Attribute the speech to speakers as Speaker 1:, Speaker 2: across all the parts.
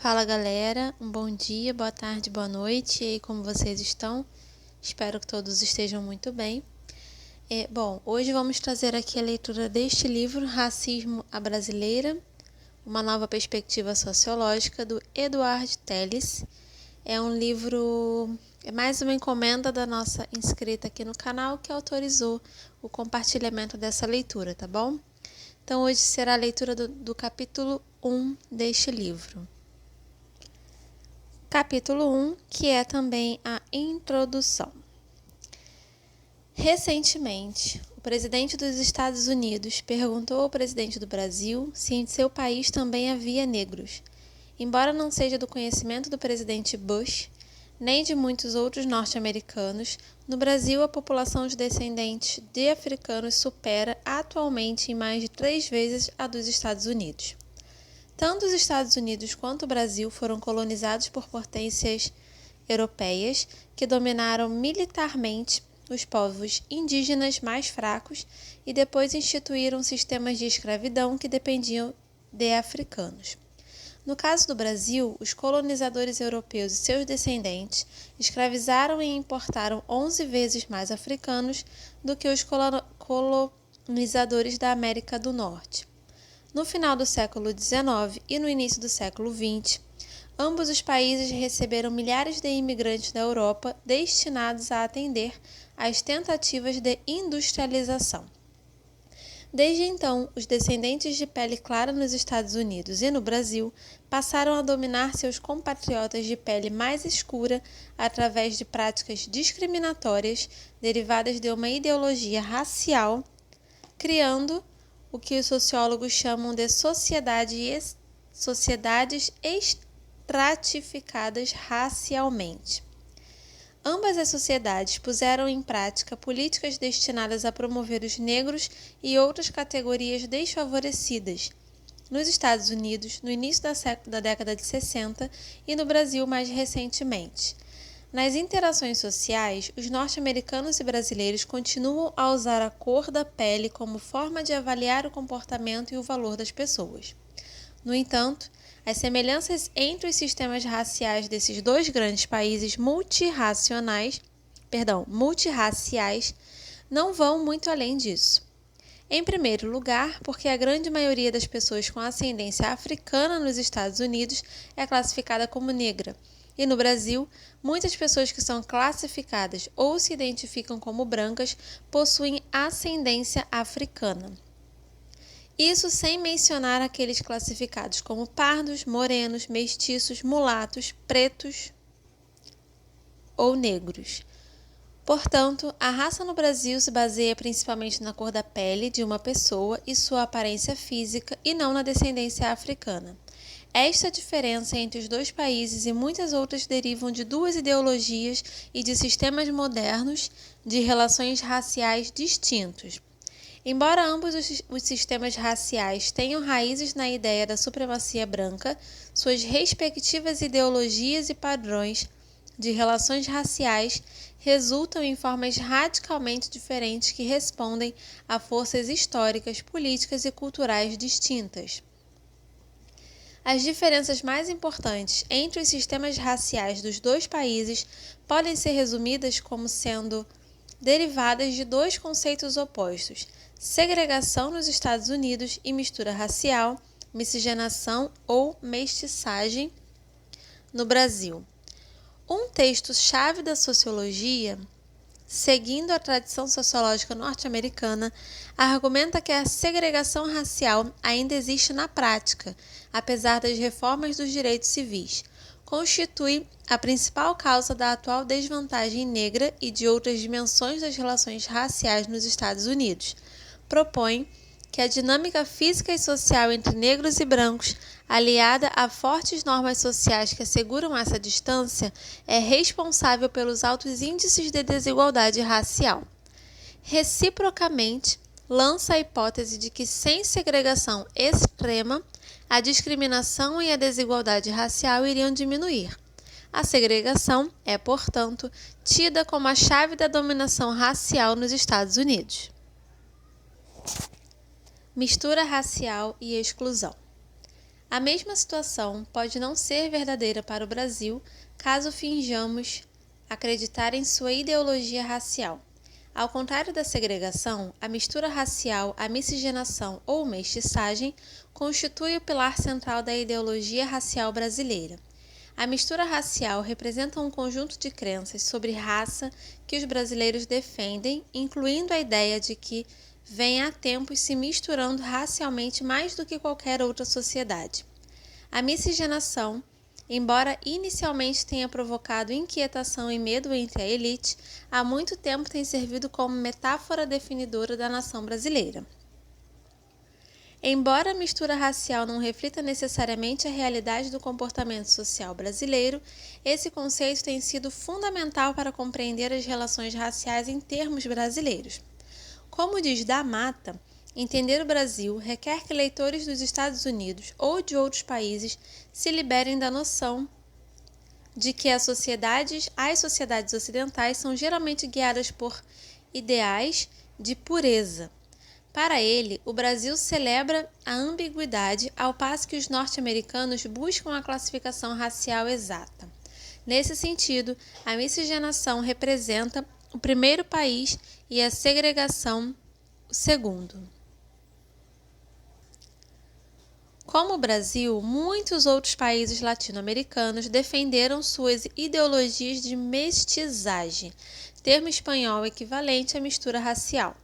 Speaker 1: Fala galera, um bom dia, boa tarde, boa noite, e aí como vocês estão? Espero que todos estejam muito bem. Hoje vamos trazer aqui a leitura deste livro, Racismo à Brasileira, uma nova perspectiva sociológica, do Eduard Telles. É um livro, é mais uma encomenda da nossa inscrita aqui no canal que autorizou o compartilhamento dessa leitura, tá bom? Então hoje será a leitura do capítulo 1 deste livro. Capítulo 1, que é também a introdução. Recentemente, o presidente dos Estados Unidos perguntou ao presidente do Brasil se em seu país também havia negros. Embora não seja do conhecimento do presidente Bush, nem de muitos outros norte-americanos, no Brasil a população de descendentes de africanos supera atualmente em mais de 3 vezes a dos Estados Unidos. Tanto os Estados Unidos quanto o Brasil foram colonizados por potências europeias que dominaram militarmente os povos indígenas mais fracos e depois instituíram sistemas de escravidão que dependiam de africanos. No caso do Brasil, os colonizadores europeus e seus descendentes escravizaram e importaram 11 vezes mais africanos do que os colonizadores da América do Norte. No final do século XIX e no início do século XX, ambos os países receberam milhares de imigrantes da Europa destinados a atender às tentativas de industrialização. Desde então, os descendentes de pele clara nos Estados Unidos e no Brasil passaram a dominar seus compatriotas de pele mais escura através de práticas discriminatórias derivadas de uma ideologia racial, criando o que os sociólogos chamam de sociedades estratificadas racialmente. Ambas as sociedades puseram em prática políticas destinadas a promover os negros e outras categorias desfavorecidas, nos Estados Unidos, no início da década de 60 e no Brasil mais recentemente. Nas interações sociais, os norte-americanos e brasileiros continuam a usar a cor da pele como forma de avaliar o comportamento e o valor das pessoas. No entanto, as semelhanças entre os sistemas raciais desses dois grandes países multirraciais não vão muito além disso. Em primeiro lugar, porque a grande maioria das pessoas com ascendência africana nos Estados Unidos é classificada como negra, e no Brasil, muitas pessoas que são classificadas ou se identificam como brancas possuem ascendência africana. Isso sem mencionar aqueles classificados como pardos, morenos, mestiços, mulatos, pretos ou negros. Portanto, a raça no Brasil se baseia principalmente na cor da pele de uma pessoa e sua aparência física e não na descendência africana. Esta diferença entre os dois países e muitas outras derivam de duas ideologias e de sistemas modernos de relações raciais distintos. Embora ambos os sistemas raciais tenham raízes na ideia da supremacia branca, suas respectivas ideologias e padrões de relações raciais resultam em formas radicalmente diferentes que respondem a forças históricas, políticas e culturais distintas. As diferenças mais importantes entre os sistemas raciais dos dois países podem ser resumidas como sendo derivadas de dois conceitos opostos: segregação nos Estados Unidos e mistura racial, miscigenação ou mestiçagem no Brasil. Um texto-chave da sociologia, seguindo a tradição sociológica norte-americana, argumenta que a segregação racial ainda existe na prática, apesar das reformas dos direitos civis. Constitui a principal causa da atual desvantagem negra e de outras dimensões das relações raciais nos Estados Unidos. Propõe que a dinâmica física e social entre negros e brancos, aliada a fortes normas sociais que asseguram essa distância, é responsável pelos altos índices de desigualdade racial. Reciprocamente, lança a hipótese de que, sem segregação extrema, a discriminação e a desigualdade racial iriam diminuir. A segregação é, portanto, tida como a chave da dominação racial nos Estados Unidos. Mistura racial e exclusão. A mesma situação pode não ser verdadeira para o Brasil caso finjamos acreditar em sua ideologia racial. Ao contrário da segregação, a mistura racial, a miscigenação ou mestiçagem constitui o pilar central da ideologia racial brasileira. A mistura racial representa um conjunto de crenças sobre raça que os brasileiros defendem, incluindo a ideia de que vem há tempos se misturando racialmente mais do que qualquer outra sociedade. A miscigenação, embora inicialmente tenha provocado inquietação e medo entre a elite, há muito tempo tem servido como metáfora definidora da nação brasileira. Embora a mistura racial não reflita necessariamente a realidade do comportamento social brasileiro, esse conceito tem sido fundamental para compreender as relações raciais em termos brasileiros. Como diz Da Mata, entender o Brasil requer que leitores dos Estados Unidos ou de outros países se liberem da noção de que as sociedades ocidentais são geralmente guiadas por ideais de pureza. Para ele, o Brasil celebra a ambiguidade, ao passo que os norte-americanos buscam a classificação racial exata. Nesse sentido, a miscigenação representa o primeiro país e a segregação o segundo. Como o Brasil, muitos outros países latino-americanos defenderam suas ideologias de mestiçagem, termo espanhol equivalente à mistura racial.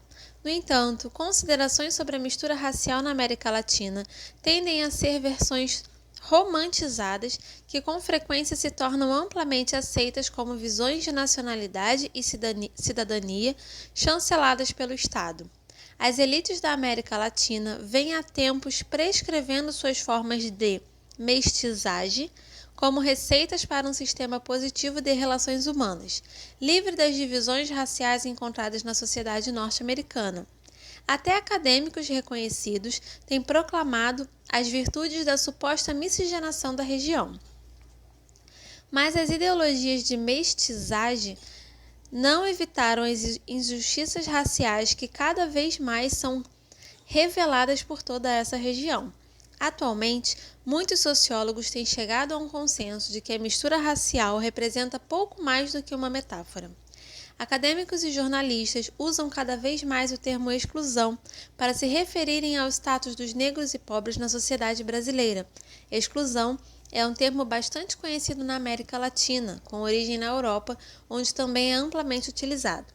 Speaker 1: No entanto, considerações sobre a mistura racial na América Latina tendem a ser versões romantizadas que com frequência se tornam amplamente aceitas como visões de nacionalidade e cidadania chanceladas pelo Estado. As elites da América Latina vêm há tempos prescrevendo suas formas de mestiçagem como receitas para um sistema positivo de relações humanas, livre das divisões raciais encontradas na sociedade norte-americana. Até acadêmicos reconhecidos têm proclamado as virtudes da suposta miscigenação da região. Mas as ideologias de mestiçagem não evitaram as injustiças raciais que cada vez mais são reveladas por toda essa região. Atualmente, muitos sociólogos têm chegado a um consenso de que a mistura racial representa pouco mais do que uma metáfora. Acadêmicos e jornalistas usam cada vez mais o termo exclusão para se referirem ao status dos negros e pobres na sociedade brasileira. Exclusão é um termo bastante conhecido na América Latina, com origem na Europa, onde também é amplamente utilizado.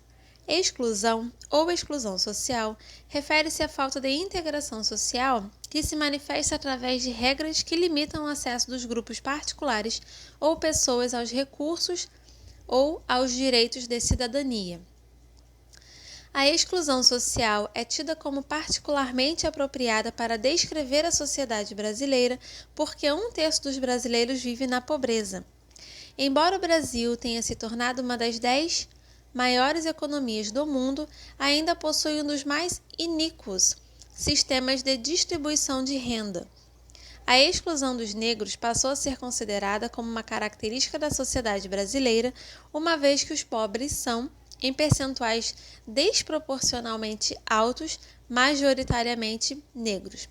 Speaker 1: Exclusão ou exclusão social refere-se à falta de integração social que se manifesta através de regras que limitam o acesso dos grupos particulares ou pessoas aos recursos ou aos direitos de cidadania. A exclusão social é tida como particularmente apropriada para descrever a sociedade brasileira porque 1/3 dos brasileiros vive na pobreza. Embora o Brasil tenha se tornado uma das 10 maiores economias do mundo, ainda possui um dos mais iníquos sistemas de distribuição de renda. A exclusão dos negros passou a ser considerada como uma característica da sociedade brasileira, uma vez que os pobres são, em percentuais desproporcionalmente altos, majoritariamente negros.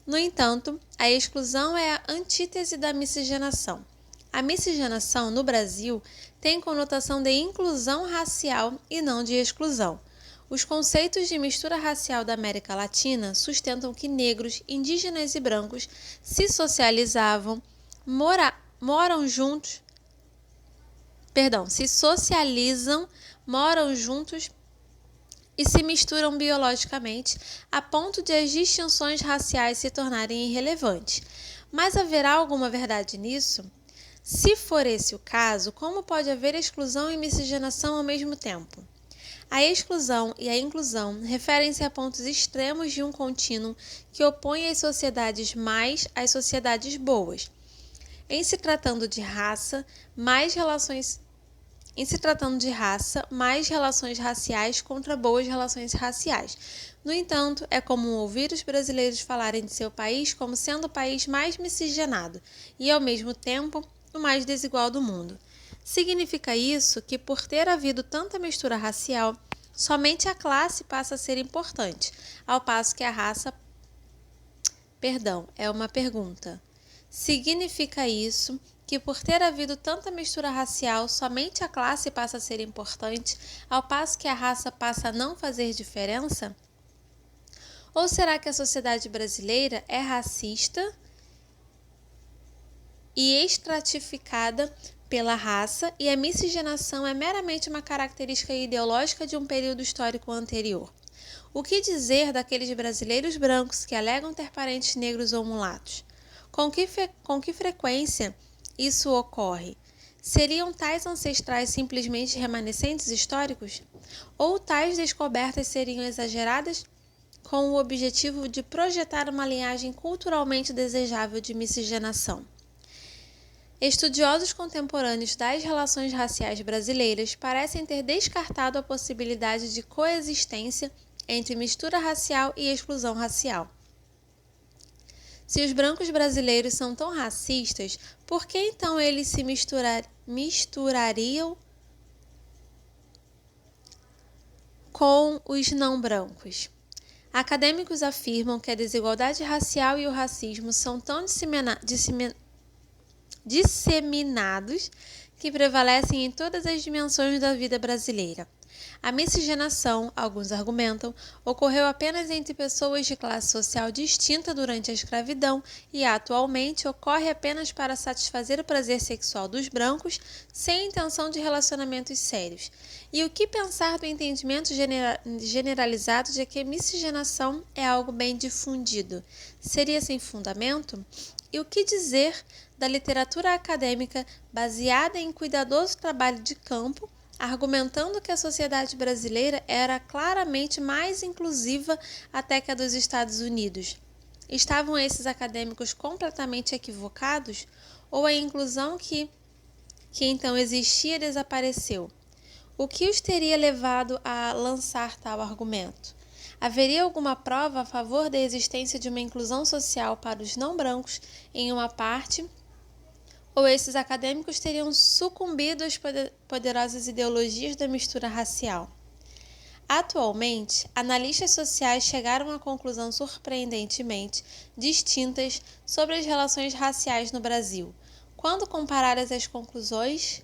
Speaker 1: No entanto, a exclusão é a antítese da miscigenação. A miscigenação, no Brasil, tem conotação de inclusão racial e não de exclusão. Os conceitos de mistura racial da América Latina sustentam que negros, indígenas e brancos se socializam, moram juntos e se misturam biologicamente a ponto de as distinções raciais se tornarem irrelevantes. Mas haverá alguma verdade nisso? Se for esse o caso, como pode haver exclusão e miscigenação ao mesmo tempo? A exclusão e a inclusão referem-se a pontos extremos de um contínuo que opõe as sociedades más às sociedades boas. Em se tratando de raça, mais relações raciais contra boas relações raciais. No entanto, é comum ouvir os brasileiros falarem de seu país como sendo o país mais miscigenado e, ao mesmo tempo, o mais desigual do mundo. Significa isso que, por ter havido tanta mistura racial, somente a classe passa a ser importante, ao passo que a raça... é uma pergunta. Significa isso que, por ter havido tanta mistura racial, somente a classe passa a ser importante, ao passo que a raça passa a não fazer diferença? Ou será que a sociedade brasileira é racista e estratificada pela raça e a miscigenação é meramente uma característica ideológica de um período histórico anterior? O que dizer daqueles brasileiros brancos que alegam ter parentes negros ou mulatos? Com que frequência isso ocorre? Seriam tais ancestrais simplesmente remanescentes históricos? Ou tais descobertas seriam exageradas com o objetivo de projetar uma linhagem culturalmente desejável de miscigenação? Estudiosos contemporâneos das relações raciais brasileiras parecem ter descartado a possibilidade de coexistência entre mistura racial e exclusão racial. Se os brancos brasileiros são tão racistas, por que então eles se misturariam com os não brancos? Acadêmicos afirmam que a desigualdade racial e o racismo são tão disseminados que prevalecem em todas as dimensões da vida brasileira. A miscigenação, alguns argumentam, ocorreu apenas entre pessoas de classe social distinta durante a escravidão e atualmente ocorre apenas para satisfazer o prazer sexual dos brancos sem intenção de relacionamentos sérios. E o que pensar do entendimento generalizado de que a miscigenação é algo bem difundido? Seria sem fundamento? E o que dizer da literatura acadêmica baseada em cuidadoso trabalho de campo, argumentando que a sociedade brasileira era claramente mais inclusiva até que a dos Estados Unidos? Estavam esses acadêmicos completamente equivocados? Ou a inclusão que então existia desapareceu? O que os teria levado a lançar tal argumento? Haveria alguma prova a favor da existência de uma inclusão social para os não brancos em uma parte? Ou esses acadêmicos teriam sucumbido às poderosas ideologias da mistura racial? Atualmente, analistas sociais chegaram a conclusões surpreendentemente distintas sobre as relações raciais no Brasil, quando comparadas às conclusões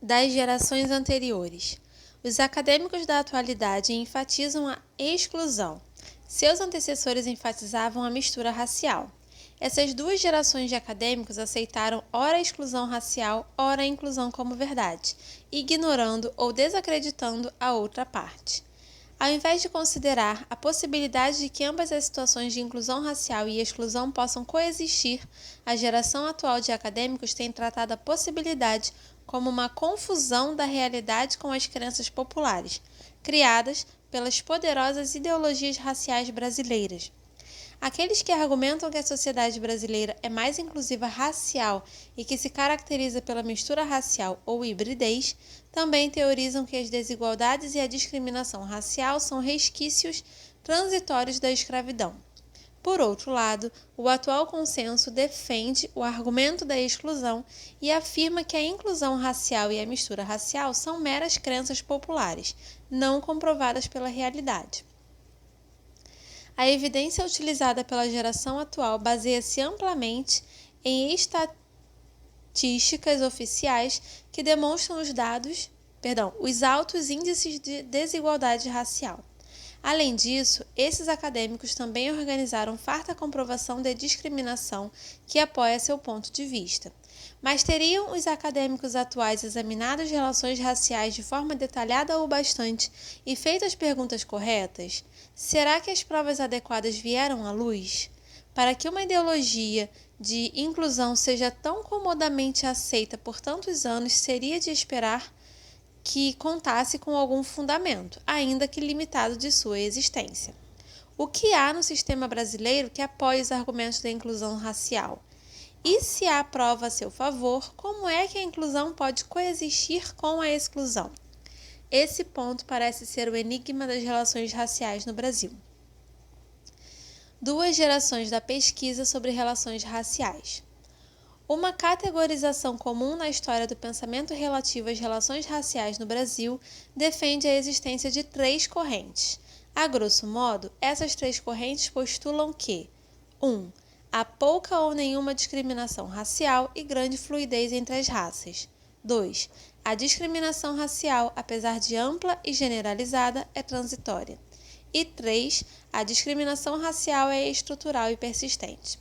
Speaker 1: das gerações anteriores. Os acadêmicos da atualidade enfatizam a exclusão. Seus antecessores enfatizavam a mistura racial. Essas duas gerações de acadêmicos aceitaram ora a exclusão racial, ora a inclusão como verdade, ignorando ou desacreditando a outra parte. Ao invés de considerar a possibilidade de que ambas as situações de inclusão racial e exclusão possam coexistir, a geração atual de acadêmicos tem tratado a possibilidade como uma confusão da realidade com as crenças populares, criadas pelas poderosas ideologias raciais brasileiras. Aqueles que argumentam que a sociedade brasileira é mais inclusiva racial e que se caracteriza pela mistura racial ou hibridez, também teorizam que as desigualdades e a discriminação racial são resquícios transitórios da escravidão. Por outro lado, o atual consenso defende o argumento da exclusão e afirma que a inclusão racial e a mistura racial são meras crenças populares, não comprovadas pela realidade. A evidência utilizada pela geração atual baseia-se amplamente em estatísticas oficiais que demonstram os altos índices de desigualdade racial. Além disso, esses acadêmicos também organizaram farta comprovação de discriminação que apoia seu ponto de vista. Mas teriam os acadêmicos atuais examinado as relações raciais de forma detalhada ou bastante e feito as perguntas corretas? Será que as provas adequadas vieram à luz? Para que uma ideologia de inclusão seja tão comodamente aceita por tantos anos, seria de esperar que contasse com algum fundamento, ainda que limitado, de sua existência. O que há no sistema brasileiro que apoie os argumentos da inclusão racial? E se há prova a seu favor, como é que a inclusão pode coexistir com a exclusão? Esse ponto parece ser o enigma das relações raciais no Brasil. 2 gerações da pesquisa sobre relações raciais. Uma categorização comum na história do pensamento relativo às relações raciais no Brasil defende a existência de 3 correntes. A grosso modo, essas 3 correntes postulam que 1. Há pouca ou nenhuma discriminação racial e grande fluidez entre as raças. 2. A discriminação racial, apesar de ampla e generalizada, é transitória. E 3. A discriminação racial é estrutural e persistente.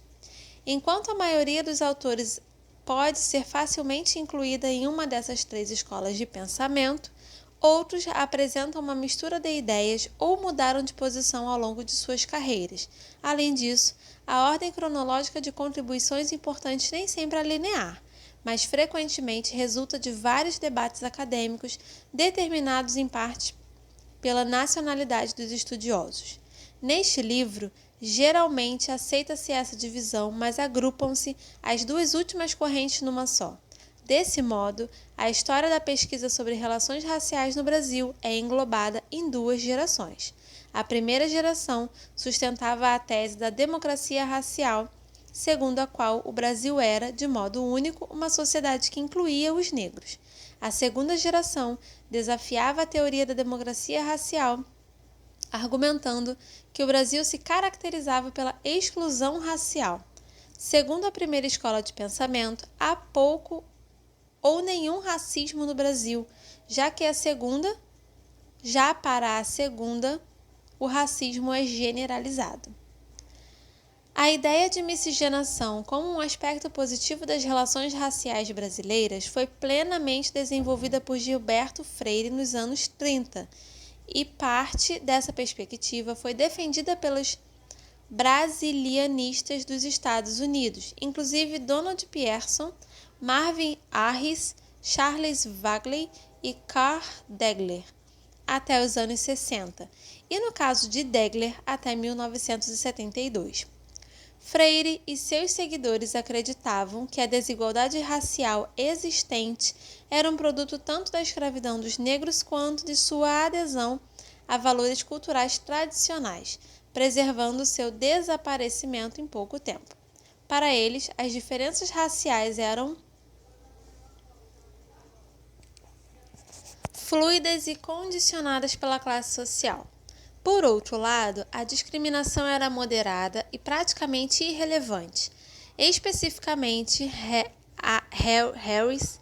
Speaker 1: Enquanto a maioria dos autores pode ser facilmente incluída em uma dessas 3 escolas de pensamento, outros apresentam uma mistura de ideias ou mudaram de posição ao longo de suas carreiras. Além disso, a ordem cronológica de contribuições importantes nem sempre é linear, mas frequentemente resulta de vários debates acadêmicos determinados em parte pela nacionalidade dos estudiosos. Neste livro, geralmente aceita-se essa divisão, mas agrupam-se as 2 últimas correntes numa só. Desse modo, a história da pesquisa sobre relações raciais no Brasil é englobada em 2 gerações. A primeira geração sustentava a tese da democracia racial, segundo a qual o Brasil era, de modo único, uma sociedade que incluía os negros. A segunda geração desafiava a teoria da democracia racial, argumentando que o Brasil se caracterizava pela exclusão racial. Segundo a primeira escola de pensamento, há pouco ou nenhum racismo no Brasil, para a segunda, o racismo é generalizado. A ideia de miscigenação como um aspecto positivo das relações raciais brasileiras foi plenamente desenvolvida por Gilberto Freire nos anos 30, e parte dessa perspectiva foi defendida pelos brasilianistas dos Estados Unidos, inclusive Donald Pearson, Marvin Harris, Charles Bagley e Carl Degler, até os anos 60, e no caso de Degler, até 1972. Freire e seus seguidores acreditavam que a desigualdade racial existente era um produto tanto da escravidão dos negros quanto de sua adesão a valores culturais tradicionais, preservando seu desaparecimento em pouco tempo. Para eles, as diferenças raciais eram fluidas e condicionadas pela classe social. Por outro lado, a discriminação era moderada e praticamente irrelevante. Especificamente, Harris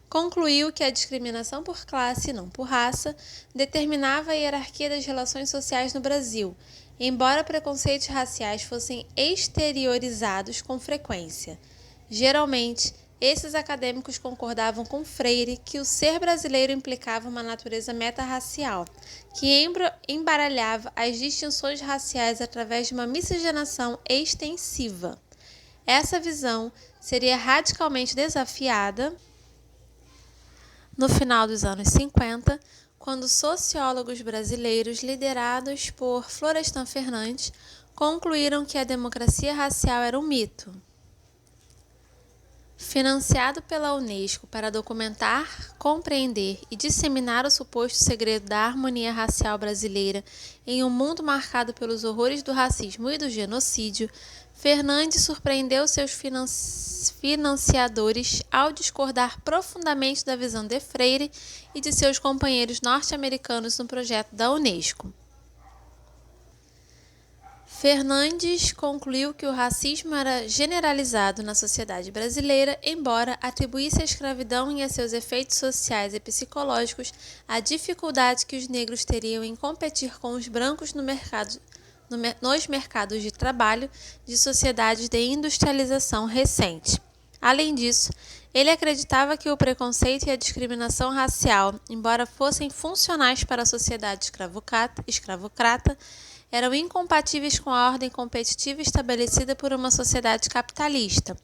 Speaker 1: concluiu que a discriminação por classe, não por raça, determinava a hierarquia das relações sociais no Brasil, embora preconceitos raciais fossem exteriorizados com frequência. Geralmente, esses acadêmicos concordavam com Freire que o ser brasileiro implicava uma natureza metarracial, que embaralhava as distinções raciais através de uma miscigenação extensiva. Essa visão seria radicalmente desafiada no final dos anos 50, quando sociólogos brasileiros liderados por Florestan Fernandes concluíram que a democracia racial era um mito. Financiado pela Unesco para documentar, compreender e disseminar o suposto segredo da harmonia racial brasileira em um mundo marcado pelos horrores do racismo e do genocídio, Fernandes surpreendeu seus financiadores ao discordar profundamente da visão de Freire e de seus companheiros norte-americanos no projeto da Unesco. Fernandes concluiu que o racismo era generalizado na sociedade brasileira, embora atribuísse à escravidão e a seus efeitos sociais e psicológicos a dificuldade que os negros teriam em competir com os brancos nos mercados de trabalho de sociedades de industrialização recente. Além disso, ele acreditava que o preconceito e a discriminação racial, embora fossem funcionais para a sociedade escravocrata, eram incompatíveis com a ordem competitiva estabelecida por uma sociedade capitalista.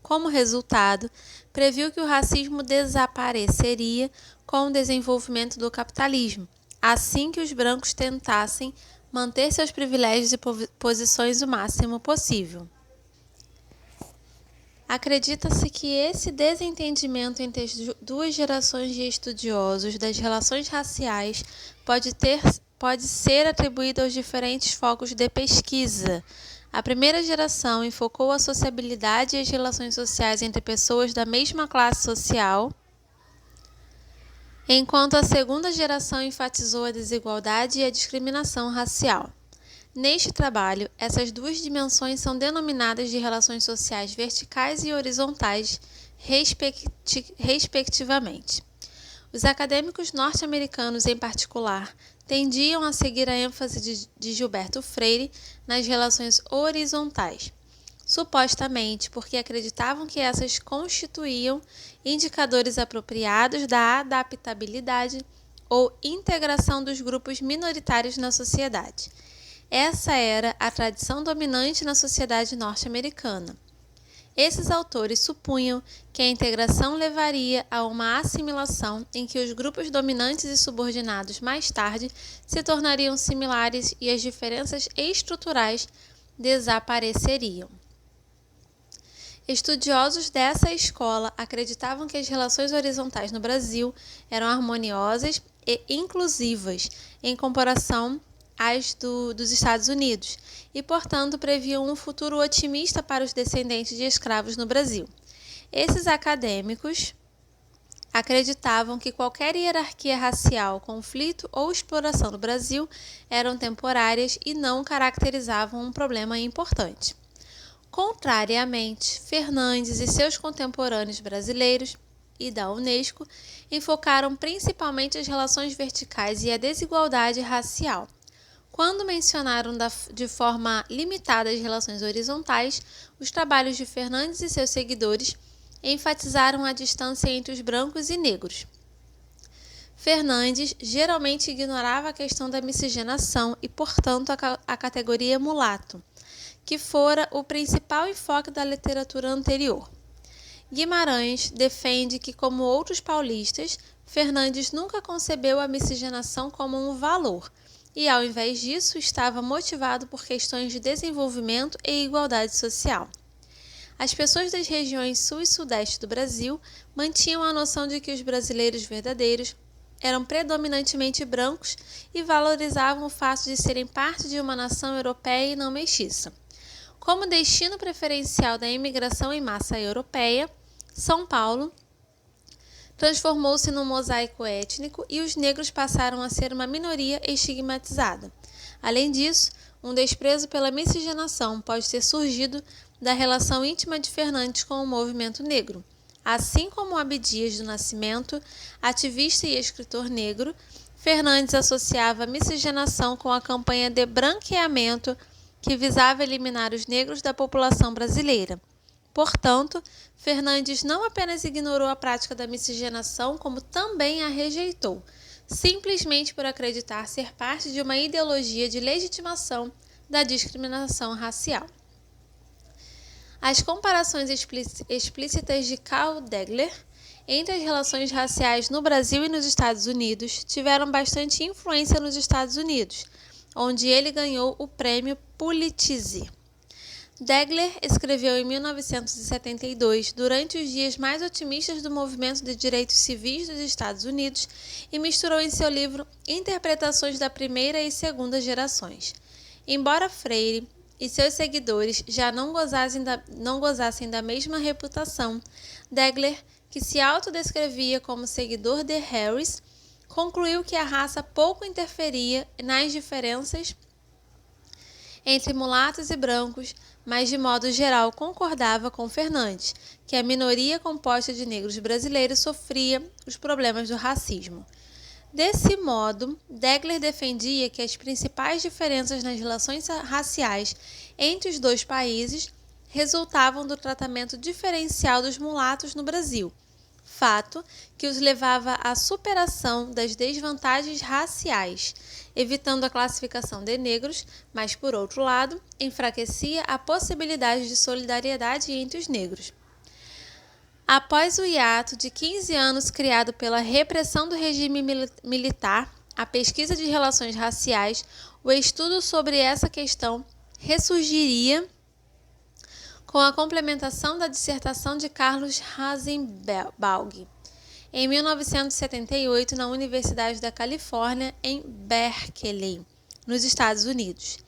Speaker 1: Como resultado, previu que o racismo desapareceria com o desenvolvimento do capitalismo, assim que os brancos tentassem manter seus privilégios e posições o máximo possível. Acredita-se que esse desentendimento entre as 2 gerações de estudiosos das relações raciais pode ser atribuído aos diferentes focos de pesquisa. A primeira geração enfocou a sociabilidade e as relações sociais entre pessoas da mesma classe social, enquanto a segunda geração enfatizou a desigualdade e a discriminação racial. Neste trabalho, essas duas dimensões são denominadas de relações sociais verticais e horizontais, respectivamente. Os acadêmicos norte-americanos, em particular, tendiam a seguir a ênfase de Gilberto Freire nas relações horizontais, supostamente porque acreditavam que essas constituíam indicadores apropriados da adaptabilidade ou integração dos grupos minoritários na sociedade. Essa era a tradição dominante na sociedade norte-americana. Esses autores supunham que a integração levaria a uma assimilação em que os grupos dominantes e subordinados mais tarde se tornariam similares e as diferenças estruturais desapareceriam. Estudiosos dessa escola acreditavam que as relações horizontais no Brasil eram harmoniosas e inclusivas em comparação às dos Estados Unidos e, portanto, previam um futuro otimista para os descendentes de escravos no Brasil. Esses acadêmicos acreditavam que qualquer hierarquia racial, conflito ou exploração no Brasil eram temporárias e não caracterizavam um problema importante. Contrariamente, Fernandes e seus contemporâneos brasileiros e da Unesco enfocaram principalmente as relações verticais e a desigualdade racial. Quando mencionaram de forma limitada as relações horizontais, os trabalhos de Fernandes e seus seguidores enfatizaram a distância entre os brancos e negros. Fernandes geralmente ignorava a questão da miscigenação e, portanto, a categoria mulato, que fora o principal enfoque da literatura anterior. Guimarães defende que, como outros paulistas, Fernandes nunca concebeu a miscigenação como um valor e, ao invés disso, estava motivado por questões de desenvolvimento e igualdade social. As pessoas das regiões sul e sudeste do Brasil mantinham a noção de que os brasileiros verdadeiros eram predominantemente brancos e valorizavam o fato de serem parte de uma nação europeia e não mestiça. Como destino preferencial da imigração em massa europeia, São Paulo transformou-se num mosaico étnico e os negros passaram a ser uma minoria estigmatizada. Além disso, um desprezo pela miscigenação pode ter surgido da relação íntima de Fernandes com o movimento negro. Assim como Abdias do Nascimento, ativista e escritor negro, Fernandes associava a miscigenação com a campanha de branqueamento que visava eliminar os negros da população brasileira. Portanto, Fernandes não apenas ignorou a prática da miscigenação, como também a rejeitou, simplesmente por acreditar ser parte de uma ideologia de legitimação da discriminação racial. As comparações explícitas de Karl Degler entre as relações raciais no Brasil e nos Estados Unidos tiveram bastante influência nos Estados Unidos, onde ele ganhou o prêmio Pulitzer. Degler escreveu em 1972, durante os dias mais otimistas do movimento de direitos civis dos Estados Unidos, e misturou em seu livro interpretações da primeira e segunda gerações. Embora Freire e seus seguidores já não gozassem da mesma reputação, Degler, que se autodescrevia como seguidor de Harris, concluiu que a raça pouco interferia nas diferenças entre mulatos e brancos, mas de modo geral concordava com Fernandes, que a minoria composta de negros brasileiros sofria os problemas do racismo. Desse modo, Degler defendia que as principais diferenças nas relações raciais entre os dois países resultavam do tratamento diferencial dos mulatos no Brasil, fato que os levava à superação das desvantagens raciais, evitando a classificação de negros, mas, por outro lado, enfraquecia a possibilidade de solidariedade entre os negros. Após o hiato de 15 anos criado pela repressão do regime militar, a pesquisa de relações raciais, o estudo sobre essa questão ressurgiria com a complementação da dissertação de Carlos Rosenbaum, em 1978, na Universidade da Califórnia, em Berkeley, nos Estados Unidos.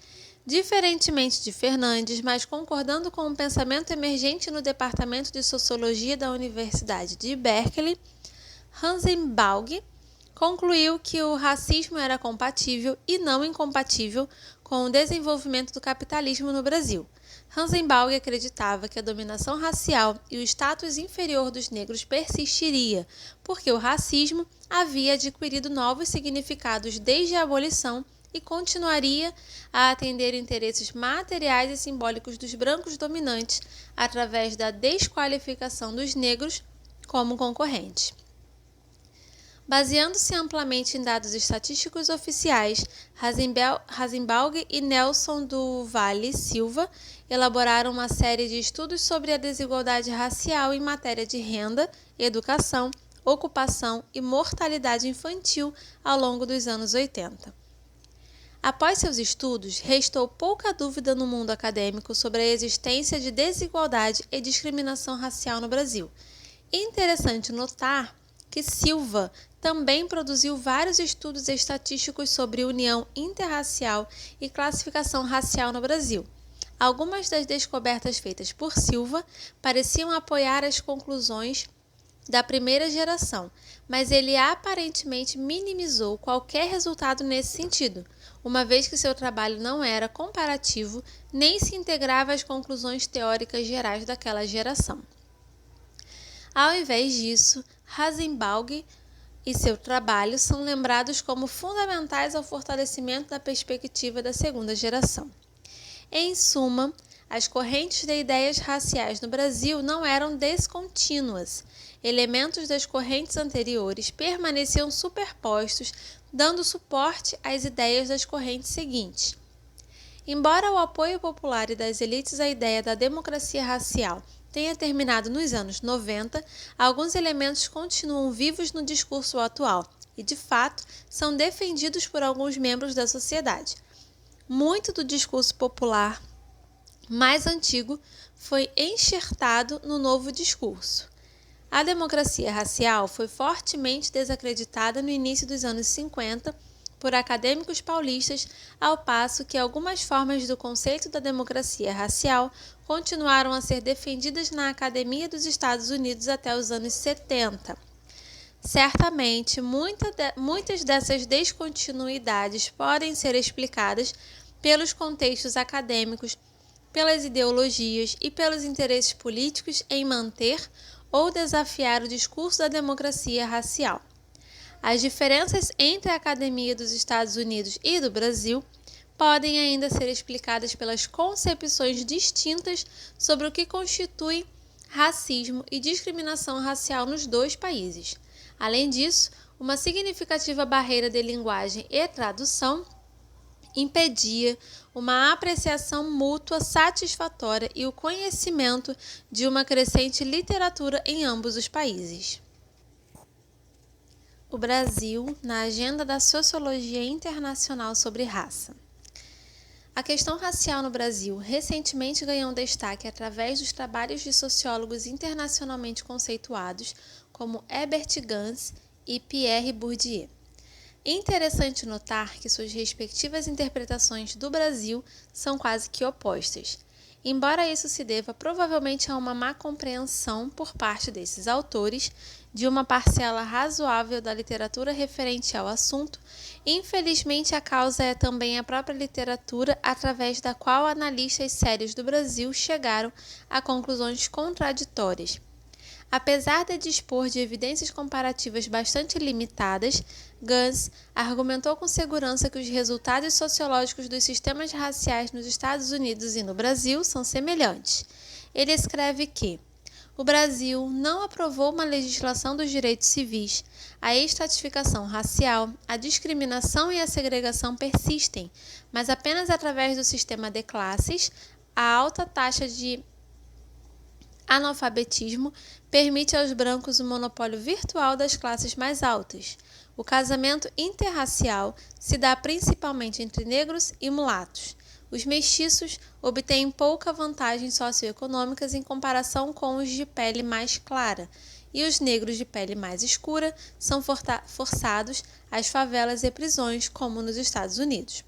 Speaker 1: Diferentemente de Fernandes, mas concordando com o pensamento emergente no Departamento de Sociologia da Universidade de Berkeley, Rosenbaum concluiu que o racismo era compatível e não incompatível com o desenvolvimento do capitalismo no Brasil. Rosenbaum acreditava que a dominação racial e o status inferior dos negros persistiria, porque o racismo havia adquirido novos significados desde a abolição e continuaria a atender interesses materiais e simbólicos dos brancos dominantes através da desqualificação dos negros como concorrentes. Baseando-se amplamente em dados estatísticos oficiais, Rosenbaum e Nelson do Valle Silva elaboraram uma série de estudos sobre a desigualdade racial em matéria de renda, educação, ocupação e mortalidade infantil ao longo dos anos 80. Após seus estudos, restou pouca dúvida no mundo acadêmico sobre a existência de desigualdade e discriminação racial no Brasil. Interessante notar que Silva também produziu vários estudos estatísticos sobre união interracial e classificação racial no Brasil. Algumas das descobertas feitas por Silva pareciam apoiar as conclusões da primeira geração, mas ele aparentemente minimizou qualquer resultado nesse sentido, uma vez que seu trabalho não era comparativo nem se integrava às conclusões teóricas gerais daquela geração. Ao invés disso, Rosenbaum e seu trabalho são lembrados como fundamentais ao fortalecimento da perspectiva da segunda geração. Em suma, as correntes de ideias raciais no Brasil não eram descontínuas. Elementos das correntes anteriores permaneciam superpostos, dando suporte às ideias das correntes seguintes. Embora o apoio popular e das elites à ideia da democracia racial tenha terminado nos anos 90, alguns elementos continuam vivos no discurso atual e, de fato, são defendidos por alguns membros da sociedade. Muito do discurso popular mais antigo foi enxertado no novo discurso. A democracia racial foi fortemente desacreditada no início dos anos 50 por acadêmicos paulistas, ao passo que algumas formas do conceito da democracia racial continuaram a ser defendidas na Academia dos Estados Unidos até os anos 70. Certamente, muitas dessas descontinuidades podem ser explicadas pelos contextos acadêmicos, pelas ideologias e pelos interesses políticos em manter ou desafiar o discurso da democracia racial. As diferenças entre a Academia dos Estados Unidos e do Brasil podem ainda ser explicadas pelas concepções distintas sobre o que constitui racismo e discriminação racial nos dois países. Além disso, uma significativa barreira de linguagem e tradução impedia uma apreciação mútua satisfatória e o conhecimento de uma crescente literatura em ambos os países. O Brasil na agenda da sociologia internacional sobre raça. A questão racial no Brasil recentemente ganhou destaque através dos trabalhos de sociólogos internacionalmente conceituados como Herbert Gans e Pierre Bourdieu. Interessante notar que suas respectivas interpretações do Brasil são quase que opostas. Embora isso se deva provavelmente a uma má compreensão por parte desses autores de uma parcela razoável da literatura referente ao assunto, infelizmente a causa é também a própria literatura através da qual analistas sérios do Brasil chegaram a conclusões contraditórias. Apesar de dispor de evidências comparativas bastante limitadas, Gans argumentou com segurança que os resultados sociológicos dos sistemas raciais nos Estados Unidos e no Brasil são semelhantes. Ele escreve que o Brasil não aprovou uma legislação dos direitos civis. A estratificação racial, a discriminação e a segregação persistem, mas apenas através do sistema de classes, a alta taxa de analfabetismo permite aos brancos o monopólio virtual das classes mais altas. O casamento interracial se dá principalmente entre negros e mulatos. Os mestiços obtêm pouca vantagem socioeconômicas em comparação com os de pele mais clara, e os negros de pele mais escura são forçados às favelas e prisões, como nos Estados Unidos.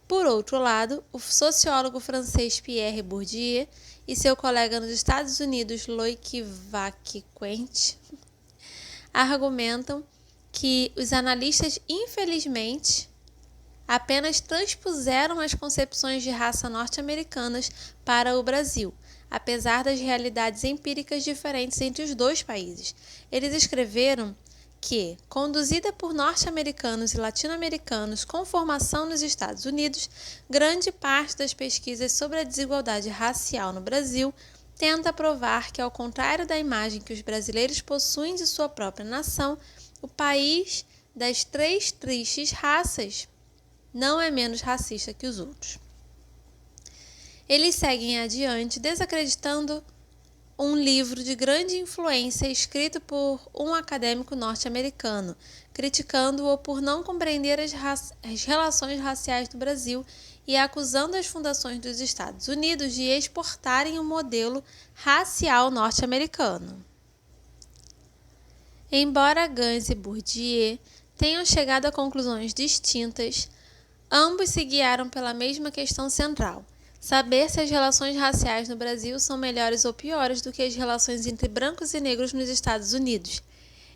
Speaker 1: Por outro lado, o sociólogo francês Pierre Bourdieu e seu colega nos Estados Unidos, Loic Vacquent, argumentam que os analistas, infelizmente, apenas transpuseram as concepções de raça norte-americanas para o Brasil, apesar das realidades empíricas diferentes entre os dois países. Eles escreveram que, conduzida por norte-americanos e latino-americanos com formação nos Estados Unidos, grande parte das pesquisas sobre a desigualdade racial no Brasil tenta provar que, ao contrário da imagem que os brasileiros possuem de sua própria nação, o país das três tristes raças não é menos racista que os outros. Eles seguem adiante desacreditando um livro de grande influência escrito por um acadêmico norte-americano, criticando-o por não compreender as relações raciais do Brasil e acusando as fundações dos Estados Unidos de exportarem um modelo racial norte-americano. Embora Gans e Bourdieu tenham chegado a conclusões distintas, ambos se guiaram pela mesma questão central: saber se as relações raciais no Brasil são melhores ou piores do que as relações entre brancos e negros nos Estados Unidos.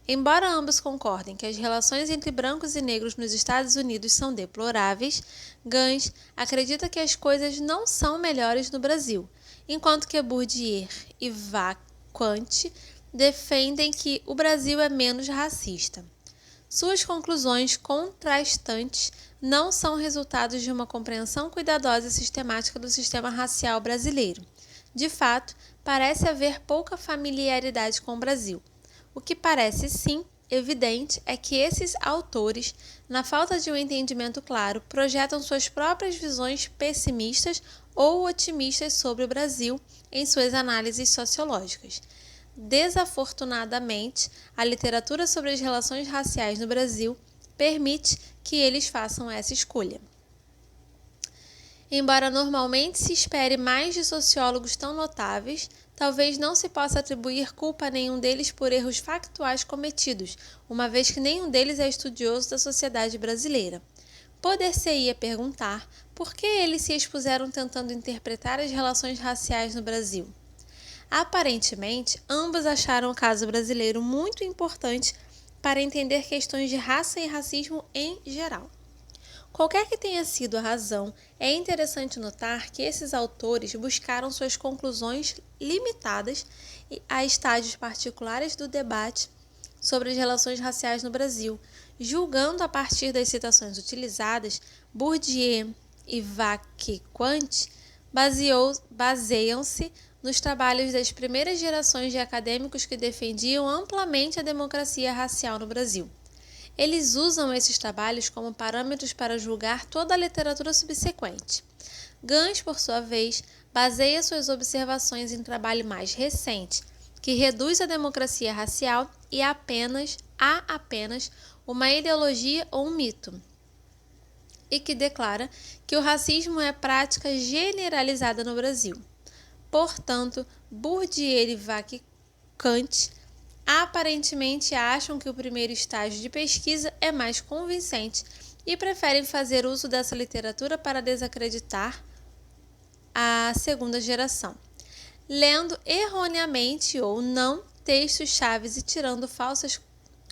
Speaker 1: Embora ambos concordem que as relações entre brancos e negros nos Estados Unidos são deploráveis, Gans acredita que as coisas não são melhores no Brasil, enquanto que Bourdieu e Vaquant defendem que o Brasil é menos racista. Suas conclusões contrastantes não são resultados de uma compreensão cuidadosa e sistemática do sistema racial brasileiro. De fato, parece haver pouca familiaridade com o Brasil. O que parece, sim, evidente é que esses autores, na falta de um entendimento claro, projetam suas próprias visões pessimistas ou otimistas sobre o Brasil em suas análises sociológicas. Desafortunadamente, a literatura sobre as relações raciais no Brasil permite que eles façam essa escolha. Embora normalmente se espere mais de sociólogos tão notáveis, talvez não se possa atribuir culpa a nenhum deles por erros factuais cometidos, uma vez que nenhum deles é estudioso da sociedade brasileira. Poder-se-ia perguntar por que eles se expuseram tentando interpretar as relações raciais no Brasil. Aparentemente, ambos acharam o caso brasileiro muito importante para entender questões de raça e racismo em geral. Qualquer que tenha sido a razão, é interessante notar que esses autores buscaram suas conclusões limitadas a estágios particulares do debate sobre as relações raciais no Brasil, julgando a partir das citações utilizadas, Bourdieu e Vaquant baseiam-se nos trabalhos das primeiras gerações de acadêmicos que defendiam amplamente a democracia racial no Brasil. Eles usam esses trabalhos como parâmetros para julgar toda a literatura subsequente. Gans, por sua vez, baseia suas observações em trabalho mais recente, que reduz a democracia racial a apenas uma ideologia ou um mito, e que declara que o racismo é prática generalizada no Brasil. Portanto, Bourdieu e Vaquant aparentemente acham que o primeiro estágio de pesquisa é mais convincente e preferem fazer uso dessa literatura para desacreditar a segunda geração, lendo erroneamente ou não textos chaves e tirando falsas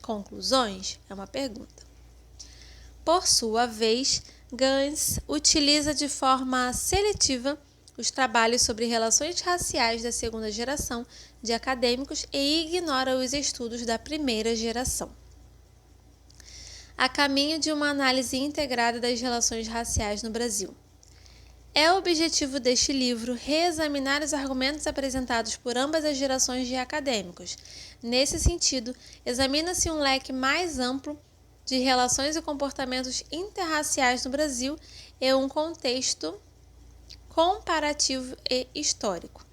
Speaker 1: conclusões? É uma pergunta. Por sua vez, Gans utiliza de forma seletiva os trabalhos sobre relações raciais da segunda geração de acadêmicos e ignora os estudos da primeira geração. A caminho de uma análise integrada das relações raciais no Brasil. É o objetivo deste livro reexaminar os argumentos apresentados por ambas as gerações de acadêmicos. Nesse sentido, examina-se um leque mais amplo de relações e comportamentos interraciais no Brasil e um contexto comparativo e histórico.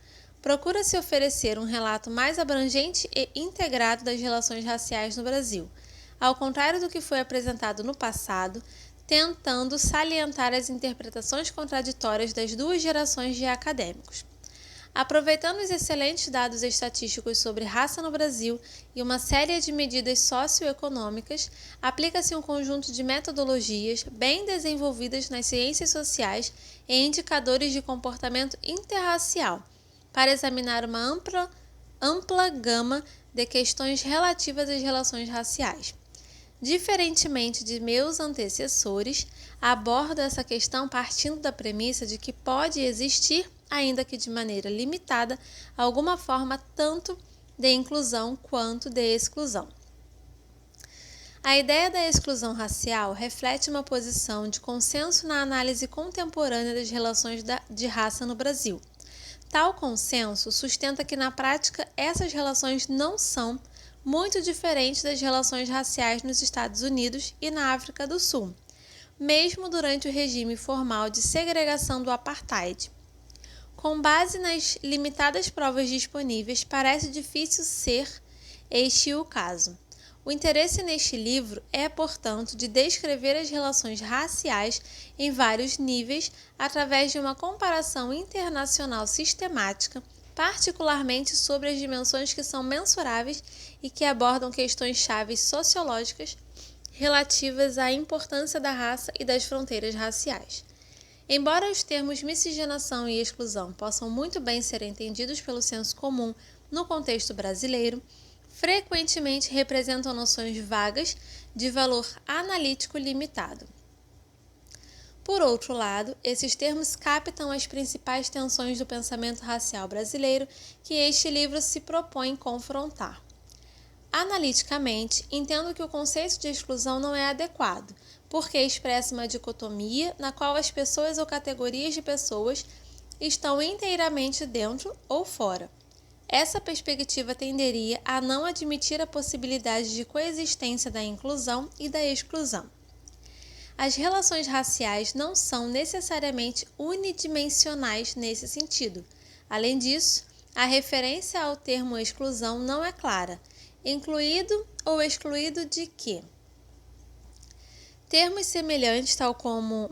Speaker 1: Procura-se oferecer um relato mais abrangente e integrado das relações raciais no Brasil, ao contrário do que foi apresentado no passado, tentando salientar as interpretações contraditórias das duas gerações de acadêmicos. Aproveitando os excelentes dados estatísticos sobre raça no Brasil e uma série de medidas socioeconômicas, aplica-se um conjunto de metodologias bem desenvolvidas nas ciências sociais e indicadores de comportamento interracial, para examinar uma ampla gama de questões relativas às relações raciais. Diferentemente de meus antecessores, abordo essa questão partindo da premissa de que pode existir, ainda que de maneira limitada, alguma forma tanto de inclusão quanto de exclusão. A ideia da exclusão racial reflete uma posição de consenso na análise contemporânea das relações de raça no Brasil. Tal consenso sustenta que, na prática, essas relações não são muito diferentes das relações raciais nos Estados Unidos e na África do Sul, mesmo durante o regime formal de segregação do apartheid. Com base nas limitadas provas disponíveis, parece difícil ser este o caso. O interesse neste livro é, portanto, de descrever as relações raciais em vários níveis através de uma comparação internacional sistemática, particularmente sobre as dimensões que são mensuráveis e que abordam questões-chave sociológicas relativas à importância da raça e das fronteiras raciais. Embora os termos miscigenação e exclusão possam muito bem ser entendidos pelo senso comum no contexto brasileiro, frequentemente representam noções vagas de valor analítico limitado. Por outro lado, esses termos captam as principais tensões do pensamento racial brasileiro que este livro se propõe confrontar. Analiticamente, entendo que o conceito de exclusão não é adequado, porque expressa uma dicotomia na qual as pessoas ou categorias de pessoas estão inteiramente dentro ou fora. Essa perspectiva tenderia a não admitir a possibilidade de coexistência da inclusão e da exclusão. As relações raciais não são necessariamente unidimensionais nesse sentido. Além disso, a referência ao termo exclusão não é clara. Incluído ou excluído de quê? Termos semelhantes, tal como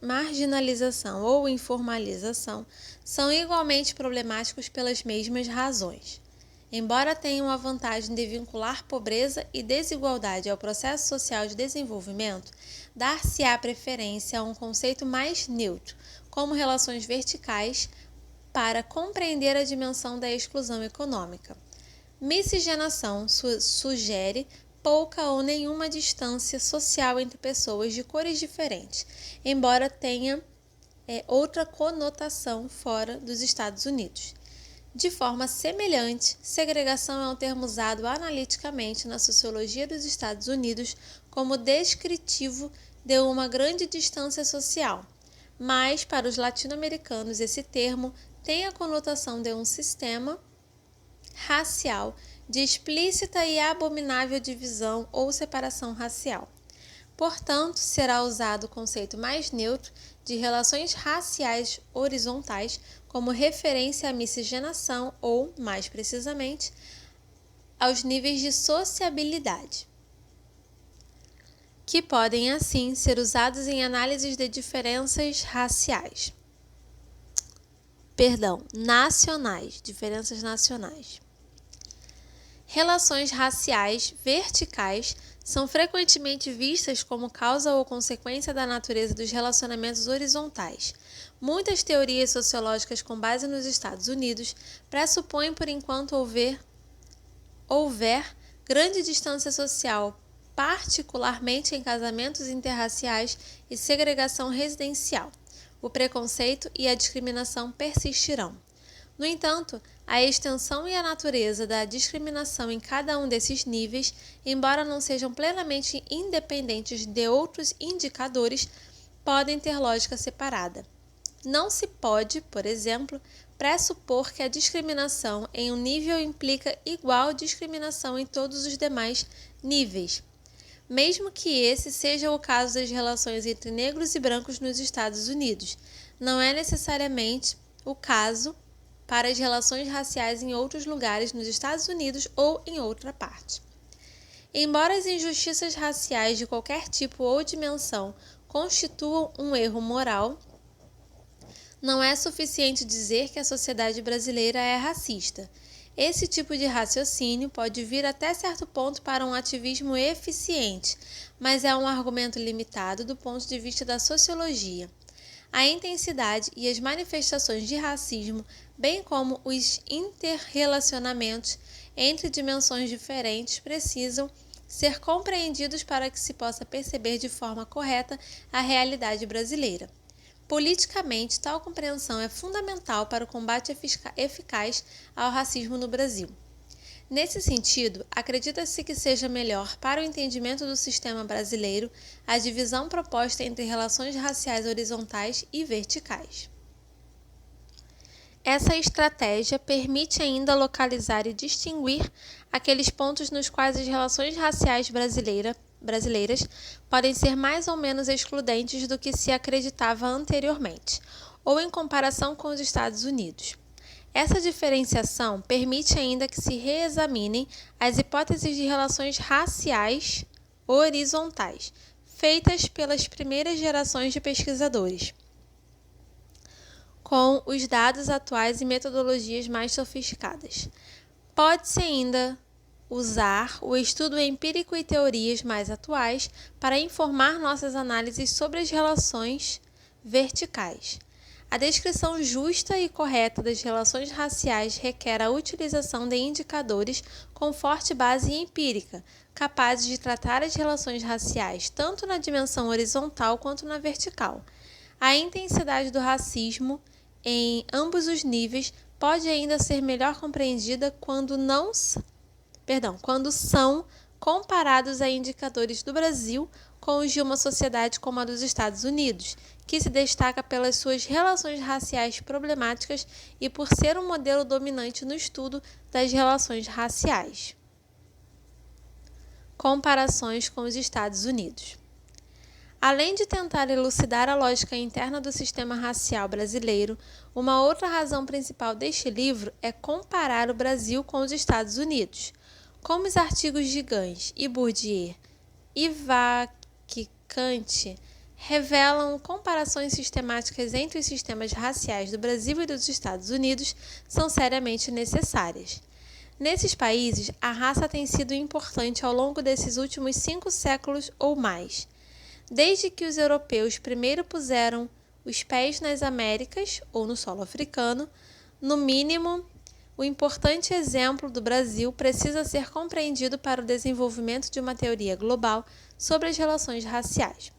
Speaker 1: marginalização ou informalização, são igualmente problemáticos pelas mesmas razões. Embora tenham a vantagem de vincular pobreza e desigualdade ao processo social de desenvolvimento, dar-se-á preferência a um conceito mais neutro, como relações verticais, para compreender a dimensão da exclusão econômica. Miscigenação sugere pouca ou nenhuma distância social entre pessoas de cores diferentes, embora tenha outra conotação fora dos Estados Unidos. De forma semelhante, segregação é um termo usado analiticamente na sociologia dos Estados Unidos como descritivo de uma grande distância social, mas para os latino-americanos esse termo tem a conotação de um sistema racial de explícita e abominável divisão ou separação racial. Portanto, será usado o conceito mais neutro de relações raciais horizontais como referência à miscigenação ou, mais precisamente, aos níveis de sociabilidade, que podem, assim, ser usados em análises de diferenças diferenças nacionais. Relações raciais verticais são frequentemente vistas como causa ou consequência da natureza dos relacionamentos horizontais. Muitas teorias sociológicas com base nos Estados Unidos pressupõem, por enquanto houver grande distância social, particularmente em casamentos interraciais e segregação residencial. O preconceito e a discriminação persistirão. No entanto, a extensão e a natureza da discriminação em cada um desses níveis, embora não sejam plenamente independentes de outros indicadores, podem ter lógica separada. Não se pode, por exemplo, pressupor que a discriminação em um nível implica igual discriminação em todos os demais níveis, mesmo que esse seja o caso das relações entre negros e brancos nos Estados Unidos. Não é necessariamente o caso para as relações raciais em outros lugares nos Estados Unidos ou em outra parte. Embora as injustiças raciais de qualquer tipo ou dimensão constituam um erro moral, não é suficiente dizer que a sociedade brasileira é racista. Esse tipo de raciocínio pode vir até certo ponto para um ativismo eficiente, mas é um argumento limitado do ponto de vista da sociologia. A intensidade e as manifestações de racismo, bem como os interrelacionamentos entre dimensões diferentes, precisam ser compreendidos para que se possa perceber de forma correta a realidade brasileira. Politicamente, tal compreensão é fundamental para o combate eficaz ao racismo no Brasil. Nesse sentido, acredita-se que seja melhor para o entendimento do sistema brasileiro a divisão proposta entre relações raciais horizontais e verticais. Essa estratégia permite ainda localizar e distinguir aqueles pontos nos quais as relações raciais brasileiras podem ser mais ou menos excludentes do que se acreditava anteriormente, ou em comparação com os Estados Unidos. Essa diferenciação permite ainda que se reexaminem as hipóteses de relações raciais horizontais, feitas pelas primeiras gerações de pesquisadores, com os dados atuais e metodologias mais sofisticadas. Pode-se ainda usar o estudo empírico e teorias mais atuais para informar nossas análises sobre as relações verticais. A descrição justa e correta das relações raciais requer a utilização de indicadores com forte base empírica, capazes de tratar as relações raciais tanto na dimensão horizontal quanto na vertical. A intensidade do racismo em ambos os níveis pode ainda ser melhor compreendida quando são comparados a indicadores do Brasil com os de uma sociedade como a dos Estados Unidos, que se destaca pelas suas relações raciais problemáticas e por ser um modelo dominante no estudo das relações raciais. Comparações com os Estados Unidos. Além de tentar elucidar a lógica interna do sistema racial brasileiro, uma outra razão principal deste livro é comparar o Brasil com os Estados Unidos. Como os artigos de Gans e Bourdieu e Vaquicante revelam, comparações sistemáticas entre os sistemas raciais do Brasil e dos Estados Unidos são seriamente necessárias. Nesses países, a raça tem sido importante ao longo desses últimos 5 séculos ou mais. Desde que os europeus primeiro puseram os pés nas Américas ou no solo africano, no mínimo, o importante exemplo do Brasil precisa ser compreendido para o desenvolvimento de uma teoria global sobre as relações raciais.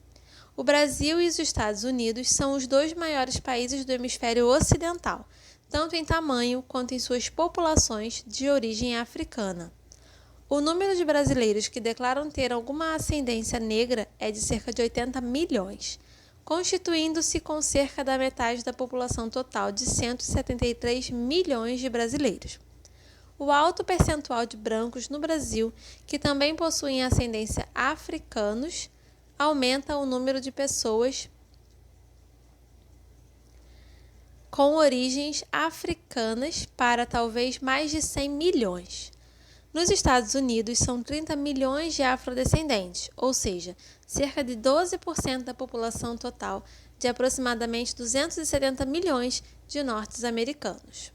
Speaker 1: O Brasil e os Estados Unidos são os 2 maiores países do hemisfério ocidental, tanto em tamanho quanto em suas populações de origem africana. O número de brasileiros que declaram ter alguma ascendência negra é de cerca de 80 milhões, constituindo-se com cerca da metade da população total de 173 milhões de brasileiros. O alto percentual de brancos no Brasil, que também possuem ascendência africanos, aumenta o número de pessoas com origens africanas para talvez mais de 100 milhões. Nos Estados Unidos, são 30 milhões de afrodescendentes, ou seja, cerca de 12% da população total de aproximadamente 270 milhões de norte-americanos.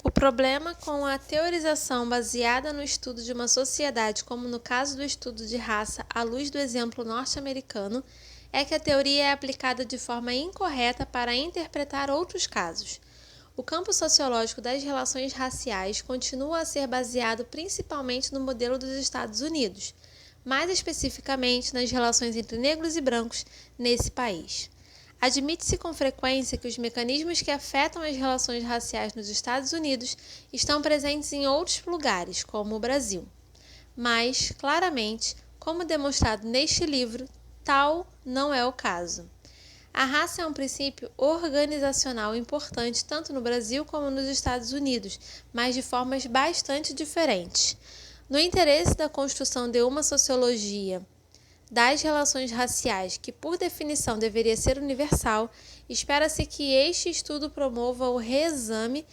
Speaker 1: O problema com a teorização baseada no estudo de uma sociedade, como no caso do estudo de raça à luz do exemplo norte-americano, é que a teoria é aplicada de forma incorreta para interpretar outros casos. O campo sociológico das relações raciais continua a ser baseado principalmente no modelo dos Estados Unidos, mais especificamente nas relações entre negros e brancos nesse país. Admite-se com frequência que os mecanismos que afetam as relações raciais nos Estados Unidos estão presentes em outros lugares, como o Brasil. Mas, claramente, como demonstrado neste livro, tal não é o caso. A raça é um princípio organizacional importante tanto no Brasil como nos Estados Unidos, mas de formas bastante diferentes. No interesse da construção de uma sociologia das relações raciais, que por definição deveria ser universal, espera-se que este estudo promova o reexame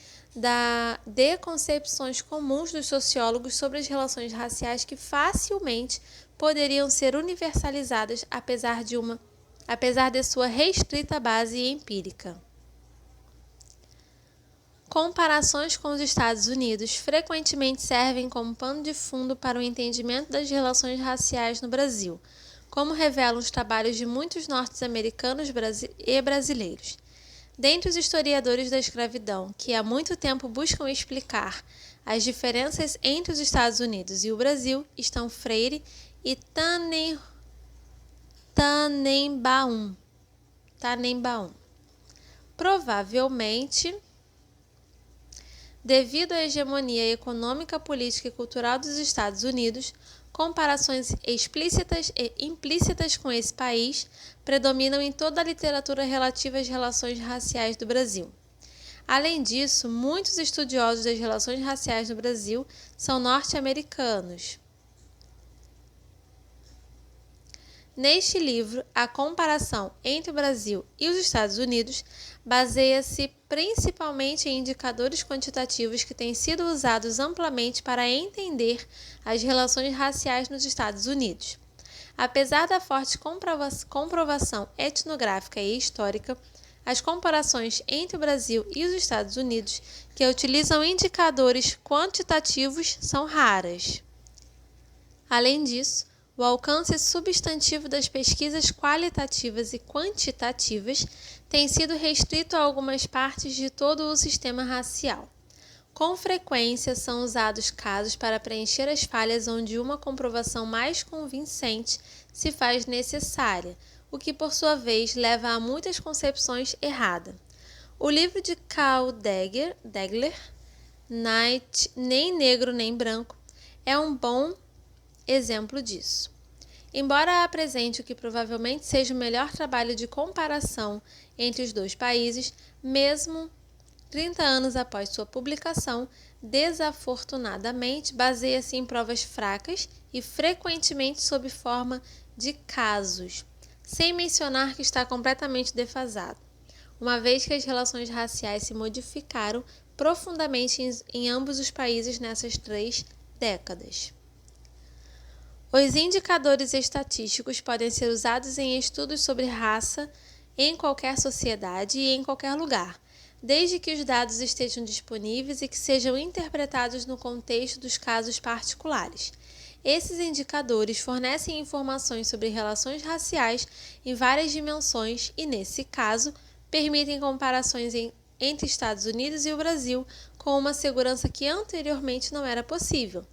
Speaker 1: de concepções comuns dos sociólogos sobre as relações raciais que facilmente poderiam ser universalizadas apesar de sua restrita base empírica. Comparações com os Estados Unidos frequentemente servem como pano de fundo para o entendimento das relações raciais no Brasil, como revelam os trabalhos de muitos norte-americanos e brasileiros. Dentre os historiadores da escravidão, que há muito tempo buscam explicar as diferenças entre os Estados Unidos e o Brasil, estão Freire e Tannenbaum. Provavelmente, devido à hegemonia econômica, política e cultural dos Estados Unidos, comparações explícitas e implícitas com esse país predominam em toda a literatura relativa às relações raciais do Brasil. Além disso, muitos estudiosos das relações raciais no Brasil são norte-americanos. Neste livro, a comparação entre o Brasil e os Estados Unidos baseia-se principalmente em indicadores quantitativos que têm sido usados amplamente para entender as relações raciais nos Estados Unidos. Apesar da forte comprovação etnográfica e histórica, as comparações entre o Brasil e os Estados Unidos, que utilizam indicadores quantitativos, são raras. Além disso, o alcance substantivo das pesquisas qualitativas e quantitativas tem sido restrito a algumas partes de todo o sistema racial. Com frequência, são usados casos para preencher as falhas onde uma comprovação mais convincente se faz necessária, o que, por sua vez, leva a muitas concepções erradas. O livro de Carl Degler, Night, Nem Negro Nem Branco, é um bom exemplo disso. Embora apresente o que provavelmente seja o melhor trabalho de comparação entre os dois países, mesmo 30 anos após sua publicação, desafortunadamente baseia-se em provas fracas e frequentemente sob forma de casos, sem mencionar que está completamente defasado, uma vez que as relações raciais se modificaram profundamente em ambos os países nessas 3 décadas. Os indicadores estatísticos podem ser usados em estudos sobre raça em qualquer sociedade e em qualquer lugar, desde que os dados estejam disponíveis e que sejam interpretados no contexto dos casos particulares. Esses indicadores fornecem informações sobre relações raciais em várias dimensões e, nesse caso, permitem comparações entre Estados Unidos e o Brasil com uma segurança que anteriormente não era possível.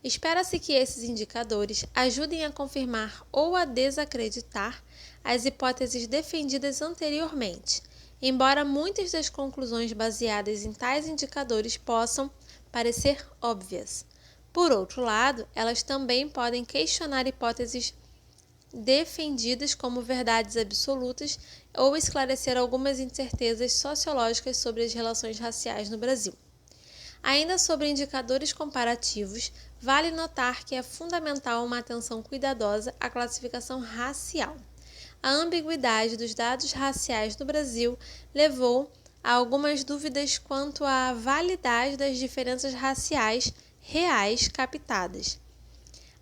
Speaker 1: Espera-se que esses indicadores ajudem a confirmar ou a desacreditar as hipóteses defendidas anteriormente, embora muitas das conclusões baseadas em tais indicadores possam parecer óbvias. Por outro lado, elas também podem questionar hipóteses defendidas como verdades absolutas ou esclarecer algumas incertezas sociológicas sobre as relações raciais no Brasil. Ainda sobre indicadores comparativos, vale notar que é fundamental uma atenção cuidadosa à classificação racial. A ambiguidade dos dados raciais no Brasil levou a algumas dúvidas quanto à validade das diferenças raciais reais captadas.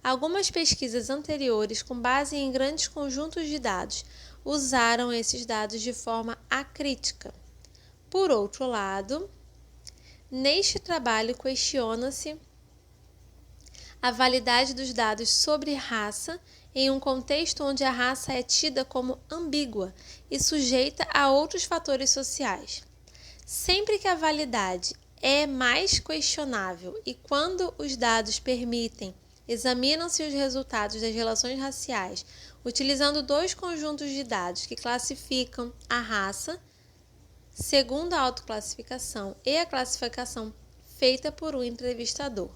Speaker 1: Algumas pesquisas anteriores, com base em grandes conjuntos de dados, usaram esses dados de forma acrítica. Por outro lado, neste trabalho questiona-se a validade dos dados sobre raça em um contexto onde a raça é tida como ambígua e sujeita a outros fatores sociais. Sempre que a validade é mais questionável e quando os dados permitem, examinam-se os resultados das relações raciais utilizando 2 conjuntos de dados que classificam a raça segundo a autoclassificação e a classificação feita por um entrevistador.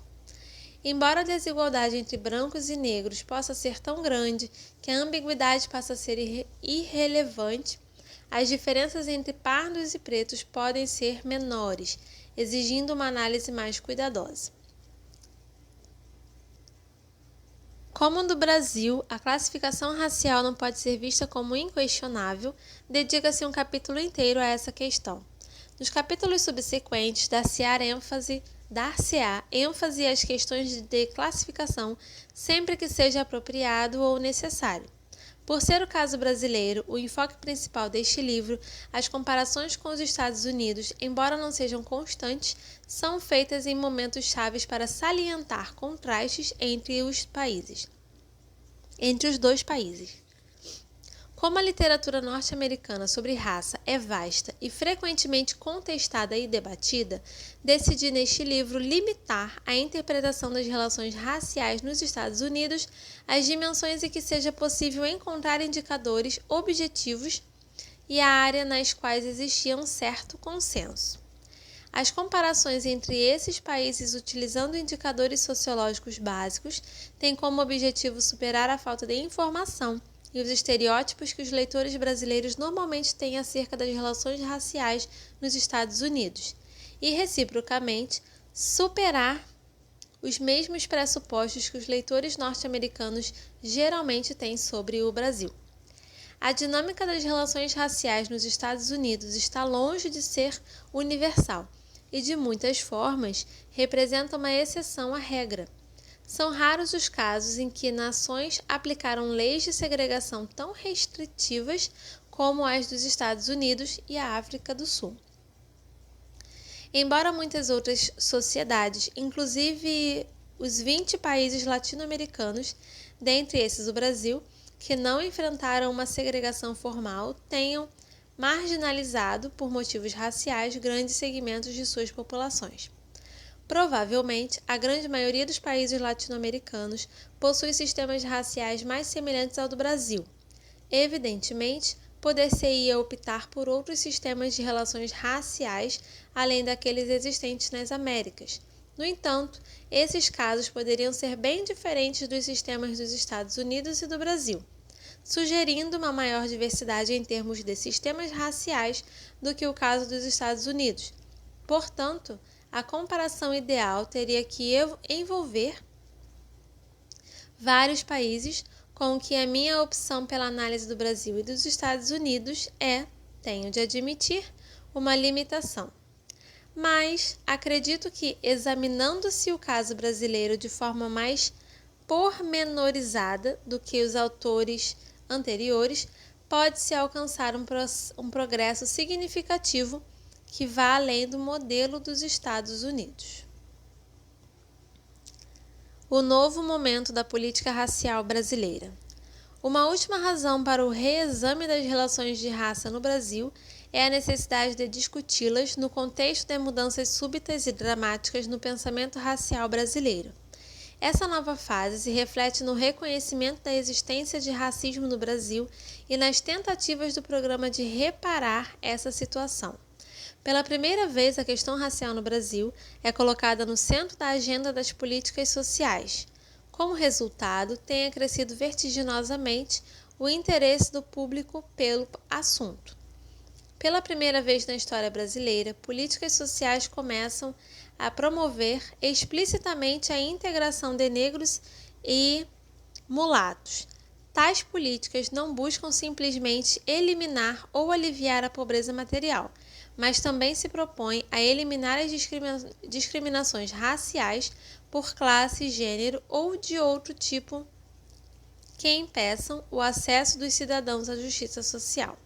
Speaker 1: Embora a desigualdade entre brancos e negros possa ser tão grande que a ambiguidade passa a ser irrelevante, as diferenças entre pardos e pretos podem ser menores, exigindo uma análise mais cuidadosa. Como no Brasil, a classificação racial não pode ser vista como inquestionável, dedica-se um capítulo inteiro a essa questão. Nos capítulos subsequentes, dar-se-á ênfase às questões de classificação sempre que seja apropriado ou necessário. Por ser o caso brasileiro, o enfoque principal deste livro, as comparações com os Estados Unidos, embora não sejam constantes, são feitas em momentos chaves para salientar contrastes entre os dois países. Como a literatura norte-americana sobre raça é vasta e frequentemente contestada e debatida, decidi neste livro limitar a interpretação das relações raciais nos Estados Unidos às dimensões em que seja possível encontrar indicadores objetivos e a área nas quais existia um certo consenso. As comparações entre esses países utilizando indicadores sociológicos básicos têm como objetivo superar a falta de informação e os estereótipos que os leitores brasileiros normalmente têm acerca das relações raciais nos Estados Unidos, e, reciprocamente, superar os mesmos pressupostos que os leitores norte-americanos geralmente têm sobre o Brasil. A dinâmica das relações raciais nos Estados Unidos está longe de ser universal e, de muitas formas, representa uma exceção à regra. São raros os casos em que nações aplicaram leis de segregação tão restritivas como as dos Estados Unidos e a África do Sul. Embora muitas outras sociedades, inclusive os 20 países latino-americanos, dentre esses o Brasil, que não enfrentaram uma segregação formal, tenham marginalizado, por motivos raciais, grandes segmentos de suas populações. Provavelmente, a grande maioria dos países latino-americanos possui sistemas raciais mais semelhantes ao do Brasil. Evidentemente, poder-se-ia optar por outros sistemas de relações raciais além daqueles existentes nas Américas. No entanto, esses casos poderiam ser bem diferentes dos sistemas dos Estados Unidos e do Brasil, sugerindo uma maior diversidade em termos de sistemas raciais do que o caso dos Estados Unidos. Portanto, a comparação ideal teria que envolver vários países, com o que a minha opção pela análise do Brasil e dos Estados Unidos é, tenho de admitir, uma limitação. Mas acredito que, examinando-se o caso brasileiro de forma mais pormenorizada do que os autores anteriores, pode-se alcançar um progresso significativo que vá além do modelo dos Estados Unidos. O novo momento da política racial brasileira. Uma última razão para o reexame das relações de raça no Brasil é a necessidade de discuti-las no contexto de mudanças súbitas e dramáticas no pensamento racial brasileiro. Essa nova fase se reflete no reconhecimento da existência de racismo no Brasil e nas tentativas do programa de reparar essa situação. Pela primeira vez, a questão racial no Brasil é colocada no centro da agenda das políticas sociais. Como resultado, tem crescido vertiginosamente o interesse do público pelo assunto. Pela primeira vez na história brasileira, políticas sociais começam a promover explicitamente a integração de negros e mulatos. Tais políticas não buscam simplesmente eliminar ou aliviar a pobreza material, mas também se propõem a eliminar as discriminações raciais por classe, gênero ou de outro tipo que impeçam o acesso dos cidadãos à justiça social.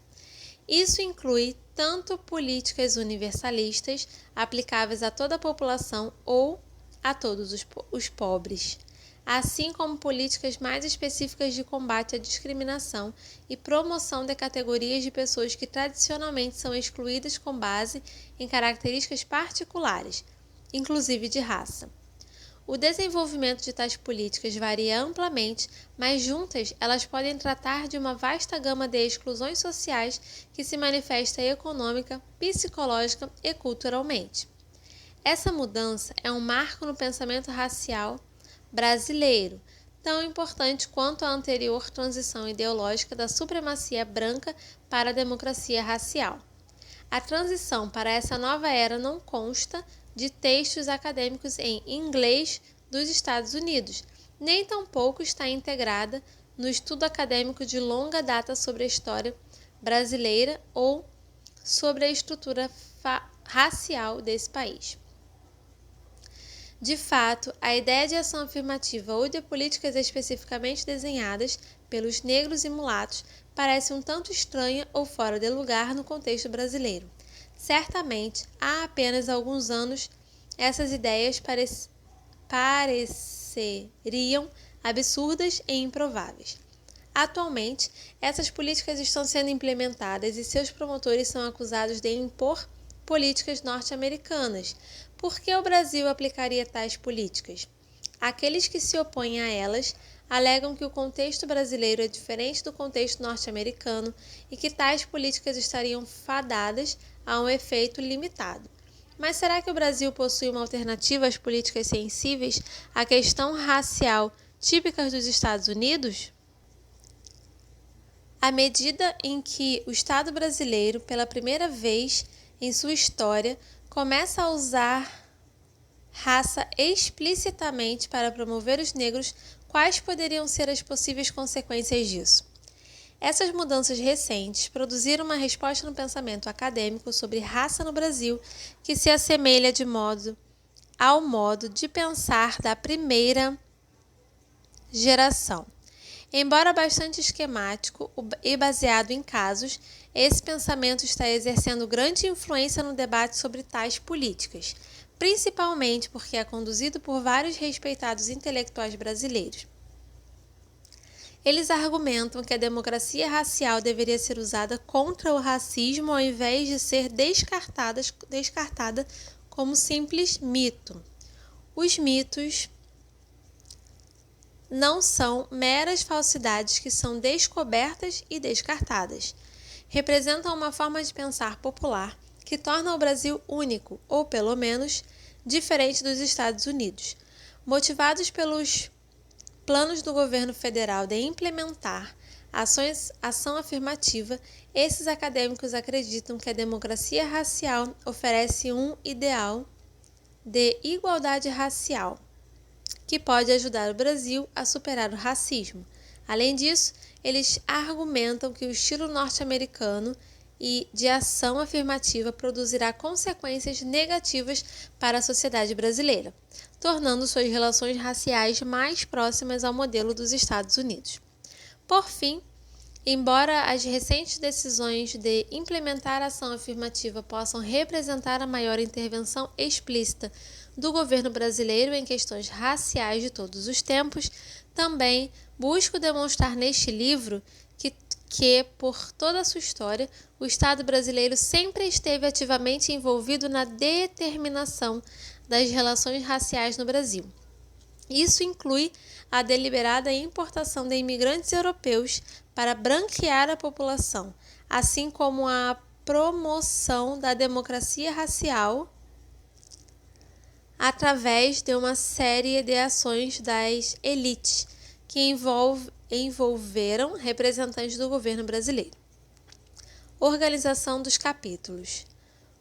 Speaker 1: Isso inclui tanto políticas universalistas, aplicáveis a toda a população ou a todos os pobres, assim como políticas mais específicas de combate à discriminação e promoção de categorias de pessoas que tradicionalmente são excluídas com base em características particulares, inclusive de raça. O desenvolvimento de tais políticas varia amplamente, mas juntas elas podem tratar de uma vasta gama de exclusões sociais que se manifesta econômica, psicológica e culturalmente. Essa mudança é um marco no pensamento racial brasileiro, tão importante quanto a anterior transição ideológica da supremacia branca para a democracia racial. A transição para essa nova era não consta de textos acadêmicos em inglês dos Estados Unidos, nem tampouco está integrada no estudo acadêmico de longa data sobre a história brasileira ou sobre a estrutura racial desse país. De fato, a ideia de ação afirmativa ou de políticas especificamente desenhadas pelos negros e mulatos parece um tanto estranha ou fora de lugar no contexto brasileiro. Certamente, há apenas alguns anos, essas ideias pareceriam absurdas e improváveis. Atualmente, essas políticas estão sendo implementadas e seus promotores são acusados de impor políticas norte-americanas. Por que o Brasil aplicaria tais políticas? Aqueles que se opõem a elas alegam que o contexto brasileiro é diferente do contexto norte-americano e que tais políticas estariam fadadas a um efeito limitado. Mas será que o Brasil possui uma alternativa às políticas sensíveis à questão racial típicas dos Estados Unidos? À medida em que o Estado brasileiro, pela primeira vez em sua história, começa a usar raça explicitamente para promover os negros, quais poderiam ser as possíveis consequências disso? Essas mudanças recentes produziram uma resposta no pensamento acadêmico sobre raça no Brasil que se assemelha ao modo de pensar da primeira geração. Embora bastante esquemático e baseado em casos, esse pensamento está exercendo grande influência no debate sobre tais políticas, principalmente porque é conduzido por vários respeitados intelectuais brasileiros. Eles argumentam que a democracia racial deveria ser usada contra o racismo ao invés de ser descartada como simples mito. Os mitos não são meras falsidades que são descobertas e descartadas. Representam uma forma de pensar popular que torna o Brasil único, ou pelo menos diferente dos Estados Unidos. Motivados pelos planos do governo federal de implementar ação afirmativa, esses acadêmicos acreditam que a democracia racial oferece um ideal de igualdade racial, que pode ajudar o Brasil a superar o racismo. Além disso, eles argumentam que o estilo norte-americano e de ação afirmativa produzirá consequências negativas para a sociedade brasileira, tornando suas relações raciais mais próximas ao modelo dos Estados Unidos. Por fim, embora as recentes decisões de implementar a ação afirmativa possam representar a maior intervenção explícita do governo brasileiro em questões raciais de todos os tempos, também busco demonstrar neste livro que, por toda a sua história, o Estado brasileiro sempre esteve ativamente envolvido na determinação das relações raciais no Brasil. Isso inclui a deliberada importação de imigrantes europeus para branquear a população, assim como a promoção da democracia racial através de uma série de ações das elites que envolveram representantes do governo brasileiro. Organização dos capítulos.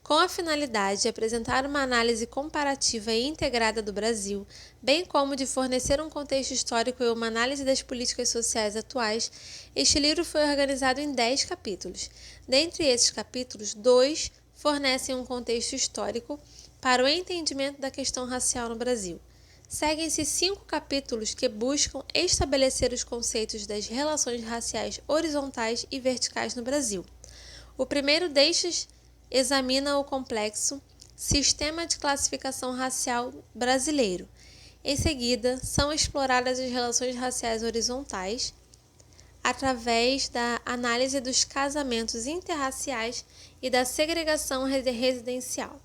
Speaker 1: Com a finalidade de apresentar uma análise comparativa e integrada do Brasil, bem como de fornecer um contexto histórico e uma análise das políticas sociais atuais, este livro foi organizado em 10 capítulos. Dentre esses capítulos, 2 fornecem um contexto histórico para o entendimento da questão racial no Brasil. Seguem-se 5 capítulos que buscam estabelecer os conceitos das relações raciais horizontais e verticais no Brasil. O primeiro destes examina o complexo sistema de classificação racial brasileiro. Em seguida, são exploradas as relações raciais horizontais através da análise dos casamentos interraciais e da segregação residencial.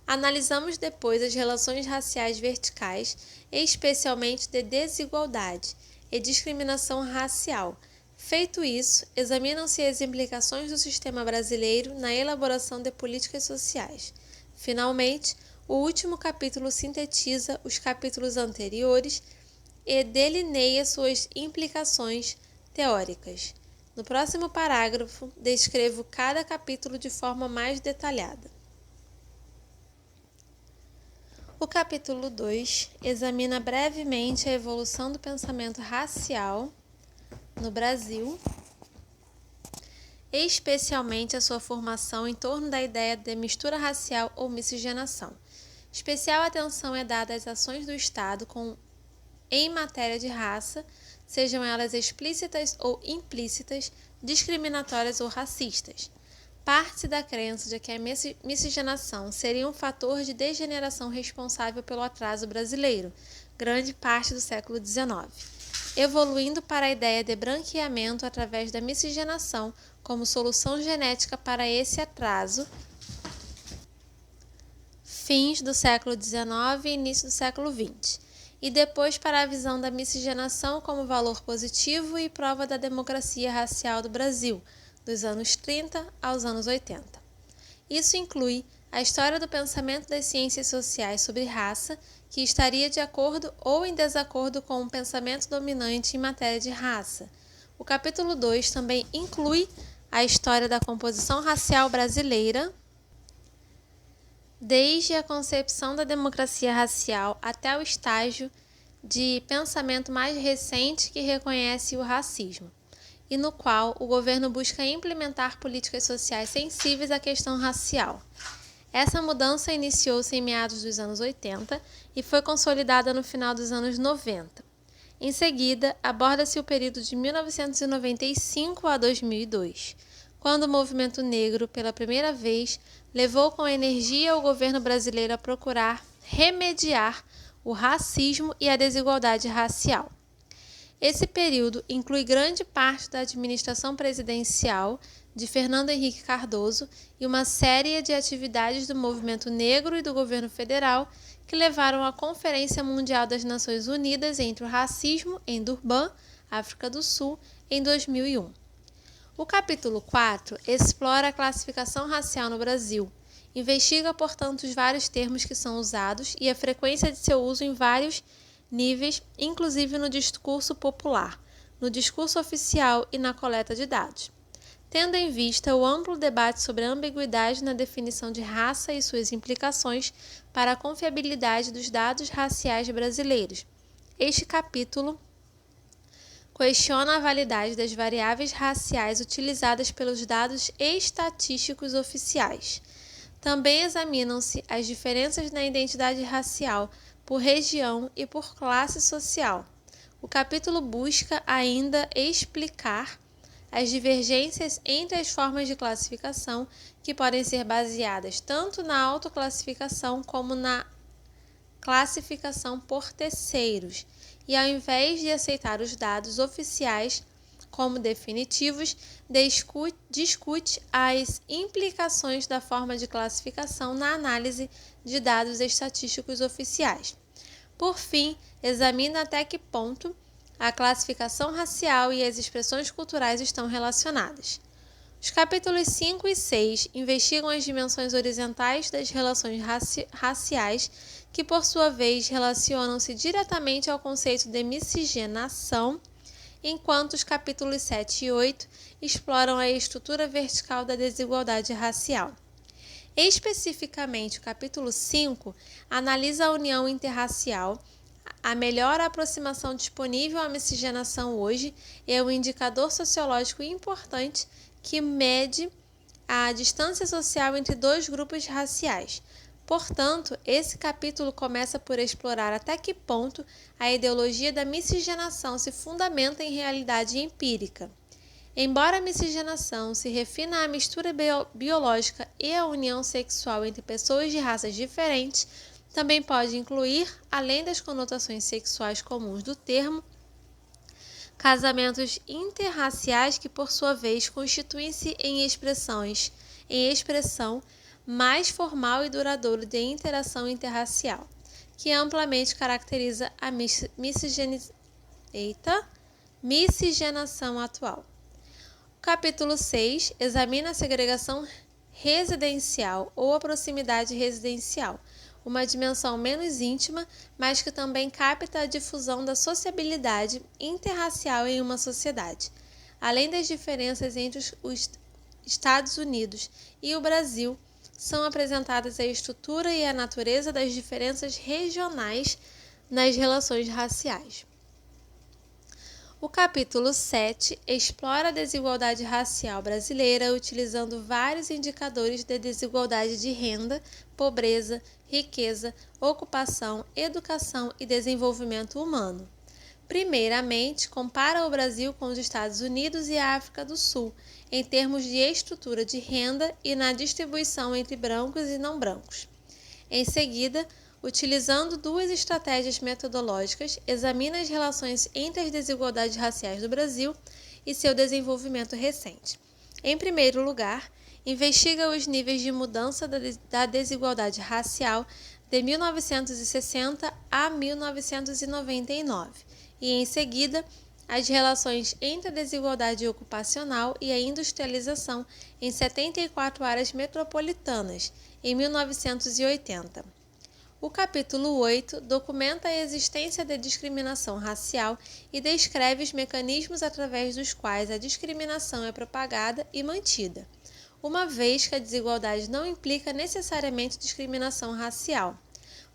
Speaker 1: Analisamos depois as relações raciais verticais, especialmente de desigualdade e discriminação racial. Feito isso, examinam-se as implicações do sistema brasileiro na elaboração de políticas sociais. Finalmente, o último capítulo sintetiza os capítulos anteriores e delineia suas implicações teóricas. No próximo parágrafo, descrevo cada capítulo de forma mais detalhada. O capítulo 2 examina brevemente a evolução do pensamento racial no Brasil, especialmente a sua formação em torno da ideia de mistura racial ou miscigenação. Especial atenção é dada às ações do Estado em matéria de raça, sejam elas explícitas ou implícitas, discriminatórias ou racistas. Parte da crença de que a miscigenação seria um fator de degeneração responsável pelo atraso brasileiro, grande parte do século XIX. evoluindo para a ideia de branqueamento através da miscigenação como solução genética para esse atraso, fins do século XIX e início do século XX, e depois para a visão da miscigenação como valor positivo e prova da democracia racial do Brasil, dos anos 30 aos anos 80. Isso inclui a história do pensamento das ciências sociais sobre raça, que estaria de acordo ou em desacordo com o pensamento dominante em matéria de raça. O capítulo 2 também inclui a história da composição racial brasileira, desde a concepção da democracia racial até o estágio de pensamento mais recente que reconhece o racismo, e no qual o governo busca implementar políticas sociais sensíveis à questão racial. Essa mudança iniciou-se em meados dos anos 80 e foi consolidada no final dos anos 90. Em seguida, aborda-se o período de 1995 a 2002, quando o movimento negro, pela primeira vez, levou com energia o governo brasileiro a procurar remediar o racismo e a desigualdade racial. Esse período inclui grande parte da administração presidencial de Fernando Henrique Cardoso e uma série de atividades do movimento negro e do governo federal que levaram à Conferência Mundial das Nações Unidas entre o Racismo em Durban, África do Sul, em 2001. O capítulo 4 explora a classificação racial no Brasil, investiga, portanto, os vários termos que são usados e a frequência de seu uso em vários níveis, inclusive no discurso popular, no discurso oficial e na coleta de dados. Tendo em vista o amplo debate sobre a ambiguidade na definição de raça e suas implicações para a confiabilidade dos dados raciais brasileiros, este capítulo questiona a validade das variáveis raciais utilizadas pelos dados estatísticos oficiais. Também examinam-se as diferenças na identidade racial por região e por classe social. O capítulo busca ainda explicar as divergências entre as formas de classificação que podem ser baseadas tanto na autoclassificação como na classificação por terceiros, e ao invés de aceitar os dados oficiais como definitivos, discute as implicações da forma de classificação na análise de dados estatísticos oficiais. Por fim, examina até que ponto a classificação racial e as expressões culturais estão relacionadas. Os capítulos 5 e 6 investigam as dimensões horizontais das relações raciais, que por sua vez relacionam-se diretamente ao conceito de miscigenação, enquanto os capítulos 7 e 8 exploram a estrutura vertical da desigualdade racial. Especificamente, o capítulo 5 analisa a união interracial. A melhor aproximação disponível à miscigenação hoje é um indicador sociológico importante que mede a distância social entre dois grupos raciais. Portanto, esse capítulo começa por explorar até que ponto a ideologia da miscigenação se fundamenta em realidade empírica. Embora a miscigenação se refina à mistura biológica e à união sexual entre pessoas de raças diferentes, também pode incluir, além das conotações sexuais comuns do termo, casamentos interraciais que, por sua vez, constituem-se em expressão mais formal e duradoura de interação interracial, que amplamente caracteriza a miscigenação atual. O capítulo 6 examina a segregação residencial ou a proximidade residencial, uma dimensão menos íntima, mas que também capta a difusão da sociabilidade interracial em uma sociedade. Além das diferenças entre os Estados Unidos e o Brasil, são apresentadas a estrutura e a natureza das diferenças regionais nas relações raciais. O capítulo 7 explora a desigualdade racial brasileira utilizando vários indicadores de desigualdade de renda, pobreza, riqueza, ocupação, educação e desenvolvimento humano. Primeiramente, compara o Brasil com os Estados Unidos e a África do Sul, em termos de estrutura de renda e na distribuição entre brancos e não brancos. Em seguida, utilizando duas estratégias metodológicas, examina as relações entre as desigualdades raciais do Brasil e seu desenvolvimento recente. Em primeiro lugar, investiga os níveis de mudança da desigualdade racial de 1960 a 1999 e, em seguida, as relações entre a desigualdade ocupacional e a industrialização em 74 áreas metropolitanas, em 1980. O capítulo 8 documenta a existência de discriminação racial e descreve os mecanismos através dos quais a discriminação é propagada e mantida, uma vez que a desigualdade não implica necessariamente discriminação racial.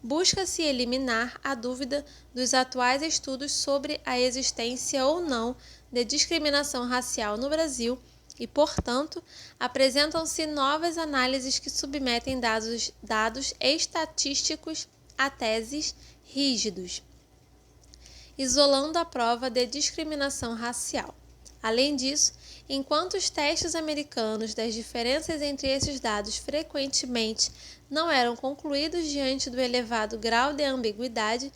Speaker 1: Busca-se eliminar a dúvida dos atuais estudos sobre a existência ou não de discriminação racial no Brasil e, portanto, apresentam-se novas análises que submetem dados estatísticos a teses rígidos, isolando a prova de discriminação racial. Além disso, enquanto os testes americanos das diferenças entre esses dados frequentemente não eram concluídos diante do elevado grau de ambiguidade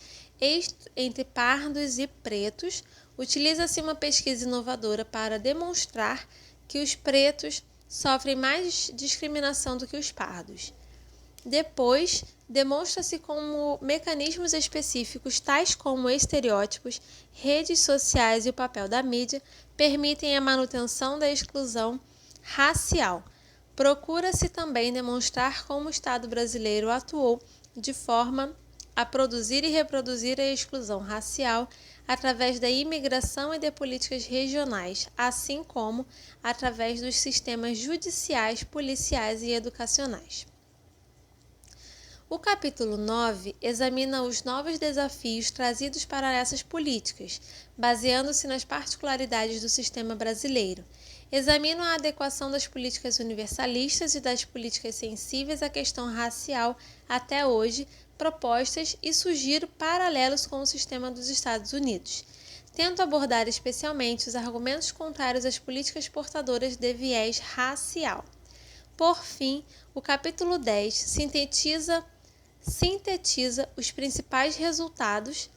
Speaker 1: entre pardos e pretos, utiliza-se uma pesquisa inovadora para demonstrar que os pretos sofrem mais discriminação do que os pardos. Depois, demonstra-se como mecanismos específicos, tais como estereótipos, redes sociais e o papel da mídia, permitem a manutenção da exclusão racial. Procura-se também demonstrar como o Estado brasileiro atuou de forma a produzir e reproduzir a exclusão racial através da imigração e de políticas regionais, assim como através dos sistemas judiciais, policiais e educacionais. O capítulo 9 examina os novos desafios trazidos para essas políticas, baseando-se nas particularidades do sistema brasileiro. Examina a adequação das políticas universalistas e das políticas sensíveis à questão racial até hoje propostas e sugiro paralelos com o sistema dos Estados Unidos. Tento abordar especialmente os argumentos contrários às políticas portadoras de viés racial. Por fim, o capítulo 10 sintetiza os principais resultados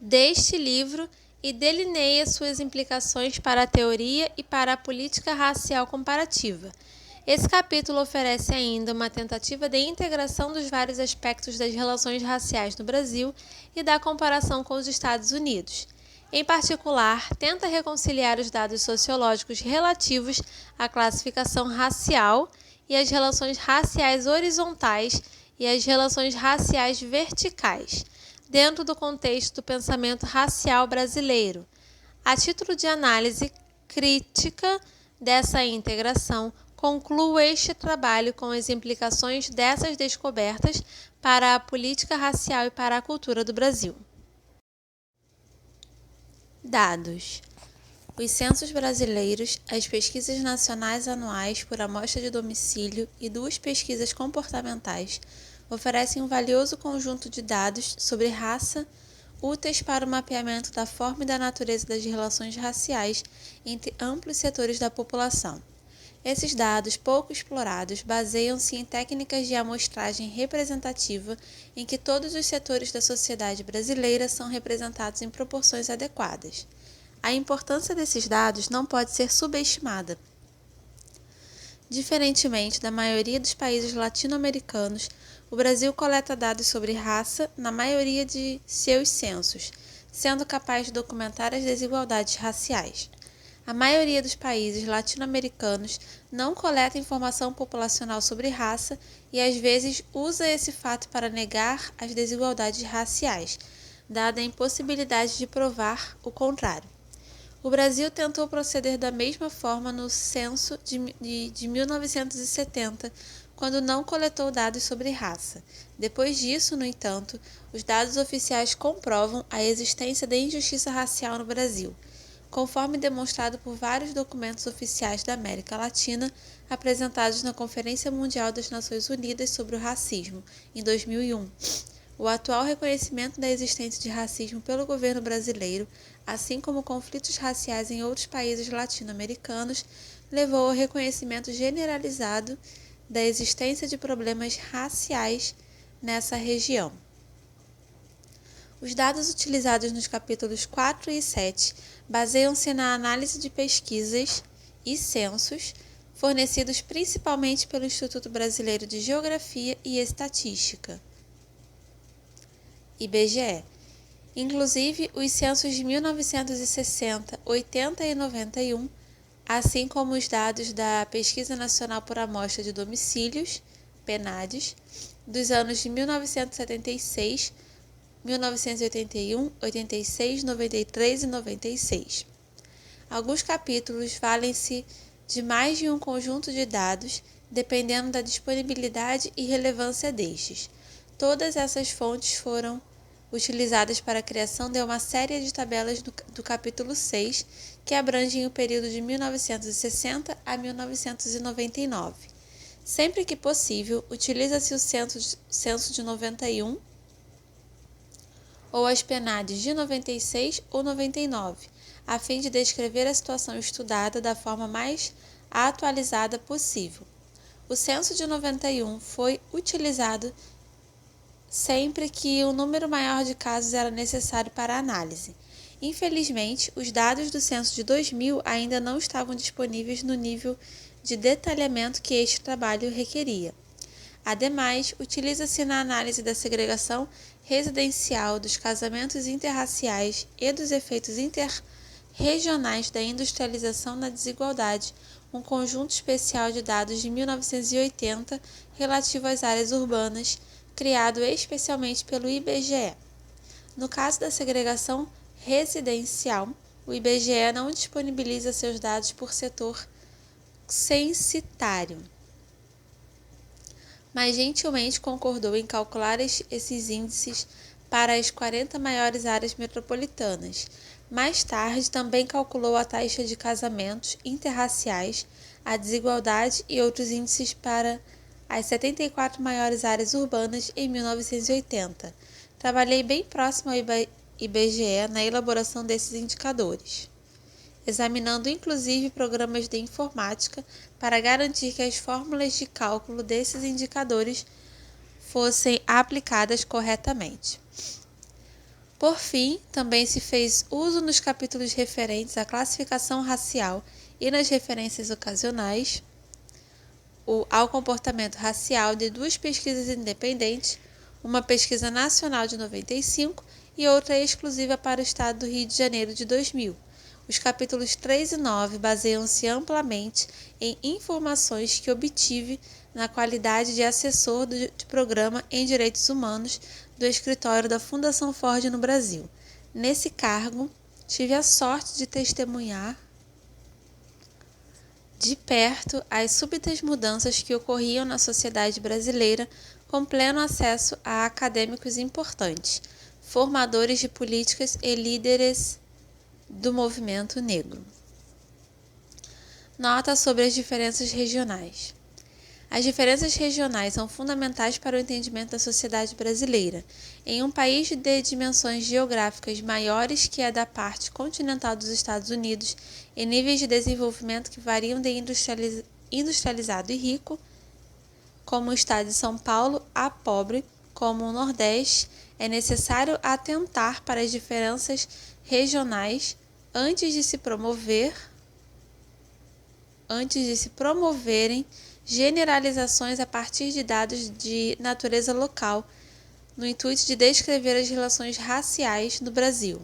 Speaker 1: deste livro e delineia suas implicações para a teoria e para a política racial comparativa. Esse capítulo oferece ainda uma tentativa de integração dos vários aspectos das relações raciais no Brasil e da comparação com os Estados Unidos. Em particular, tenta reconciliar os dados sociológicos relativos à classificação racial e as relações raciais horizontais e as relações raciais verticais, dentro do contexto do pensamento racial brasileiro. A título de análise crítica dessa integração, concluo este trabalho com as implicações dessas descobertas para a política racial e para a cultura do Brasil. Dados. Os censos brasileiros, as pesquisas nacionais anuais por amostra de domicílio e 2 pesquisas comportamentais oferecem um valioso conjunto de dados sobre raça úteis para o mapeamento da forma e da natureza das relações raciais entre amplos setores da população. Esses dados, pouco explorados, baseiam-se em técnicas de amostragem representativa em que todos os setores da sociedade brasileira são representados em proporções adequadas. A importância desses dados não pode ser subestimada. Diferentemente da maioria dos países latino-americanos, o Brasil coleta dados sobre raça na maioria de seus censos, sendo capaz de documentar as desigualdades raciais. A maioria dos países latino-americanos não coleta informação populacional sobre raça e às vezes usa esse fato para negar as desigualdades raciais, dada a impossibilidade de provar o contrário. O Brasil tentou proceder da mesma forma no censo de 1970, quando não coletou dados sobre raça. Depois disso, no entanto, os dados oficiais comprovam a existência de injustiça racial no Brasil, conforme demonstrado por vários documentos oficiais da América Latina apresentados na Conferência Mundial das Nações Unidas sobre o Racismo, em 2001. O atual reconhecimento da existência de racismo pelo governo brasileiro, assim como conflitos raciais em outros países latino-americanos, levou ao reconhecimento generalizado da existência de problemas raciais nessa região. Os dados utilizados nos capítulos 4 e 7 baseiam-se na análise de pesquisas e censos fornecidos principalmente pelo Instituto Brasileiro de Geografia e Estatística, IBGE. Inclusive, os censos de 1960, 80 e 91, assim como os dados da Pesquisa Nacional por Amostra de Domicílios, PNADES, dos anos de 1976, 1981, 86, 93 e 96. Alguns capítulos valem-se de mais de um conjunto de dados, dependendo da disponibilidade e relevância destes. Todas essas fontes foram utilizadas para a criação de uma série de tabelas do capítulo 6, que abrangem o período de 1960 a 1999. Sempre que possível, utiliza-se o censo de 91 ou as PNADES de 96 ou 99, a fim de descrever a situação estudada da forma mais atualizada possível. O censo de 91 foi utilizado sempre que um número maior de casos era necessário para a análise. Infelizmente, os dados do censo de 2000 ainda não estavam disponíveis no nível de detalhamento que este trabalho requeria. Ademais, utiliza-se na análise da segregação residencial, dos casamentos interraciais e dos efeitos interregionais da industrialização na desigualdade, um conjunto especial de dados de 1980 relativo às áreas urbanas, criado especialmente pelo IBGE. No caso da segregação residencial, o IBGE não disponibiliza seus dados por setor censitário, mas gentilmente concordou em calcular esses índices para as 40 maiores áreas metropolitanas. Mais tarde, também calculou a taxa de casamentos interraciais, a desigualdade e outros índices para as 74 maiores áreas urbanas em 1980. Trabalhei bem próximo ao IBGE na elaboração desses indicadores, examinando inclusive programas de informática para garantir que as fórmulas de cálculo desses indicadores fossem aplicadas corretamente. Por fim, também se fez uso nos capítulos referentes à classificação racial e nas referências ocasionais ao comportamento racial de duas pesquisas independentes, uma pesquisa nacional de 95 e outra exclusiva para o estado do Rio de Janeiro de 2000. Os capítulos 3 e 9 baseiam-se amplamente em informações que obtive na qualidade de assessor de programa em Direitos Humanos do escritório da Fundação Ford no Brasil. Nesse cargo, tive a sorte de testemunhar de perto as súbitas mudanças que ocorriam na sociedade brasileira, com pleno acesso a acadêmicos importantes, formadores de políticas e líderes do movimento negro. Nota sobre as diferenças regionais. As diferenças regionais são fundamentais para o entendimento da sociedade brasileira. Em um país de dimensões geográficas maiores que a da parte continental dos Estados Unidos, em níveis de desenvolvimento que variam de industrializado e rico, como o estado de São Paulo, a pobre, como o Nordeste, é necessário atentar para as diferenças regionais antes de se promoverem generalizações a partir de dados de natureza local, no intuito de descrever as relações raciais no Brasil.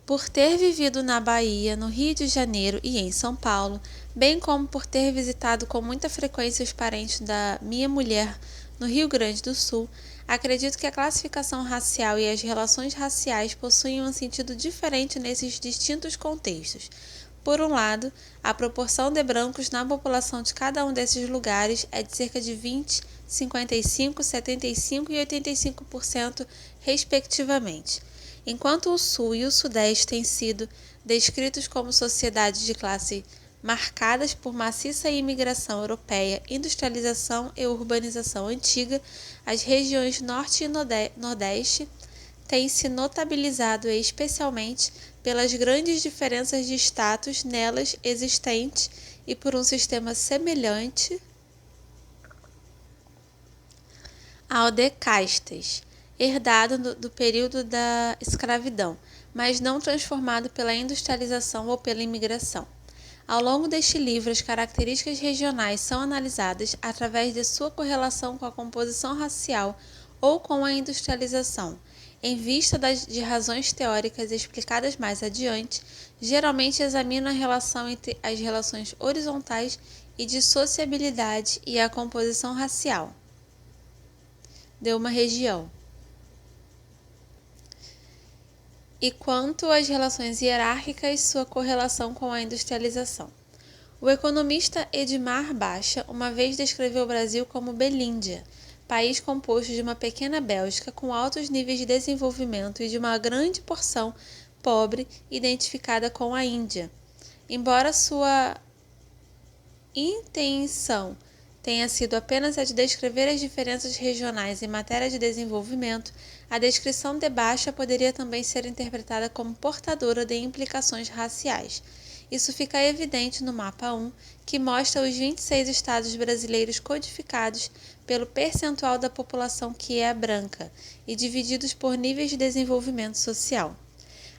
Speaker 1: Por ter vivido na Bahia, no Rio de Janeiro e em São Paulo, bem como por ter visitado com muita frequência os parentes da minha mulher no Rio Grande do Sul, acredito que a classificação racial e as relações raciais possuem um sentido diferente nesses distintos contextos. Por um lado, a proporção de brancos na população de cada um desses lugares é de cerca de 20%, 55%, 75% e 85%, respectivamente. Enquanto o Sul e o Sudeste têm sido descritos como sociedades de classe marcadas por maciça imigração europeia, industrialização e urbanização antiga, as regiões Norte e Nordeste têm se notabilizado especialmente pelas grandes diferenças de status nelas existentes e por um sistema semelhante ao de castas, herdado do período da escravidão, mas não transformado pela industrialização ou pela imigração. Ao longo deste livro, as características regionais são analisadas através de sua correlação com a composição racial ou com a industrialização. Em vista de razões teóricas explicadas mais adiante, geralmente examinam a relação entre as relações horizontais e de sociabilidade e a composição racial de uma região. E quanto às relações hierárquicas, sua correlação com a industrialização. O economista Edmar Baixa uma vez descreveu o Brasil como Belíndia, país composto de uma pequena Bélgica com altos níveis de desenvolvimento e de uma grande porção pobre identificada com a Índia. Embora sua intenção tenha sido apenas a de descrever as diferenças regionais em matéria de desenvolvimento, a descrição de Baixa poderia também ser interpretada como portadora de implicações raciais. Isso fica evidente no mapa 1, que mostra os 26 estados brasileiros codificados pelo percentual da população que é branca e divididos por níveis de desenvolvimento social.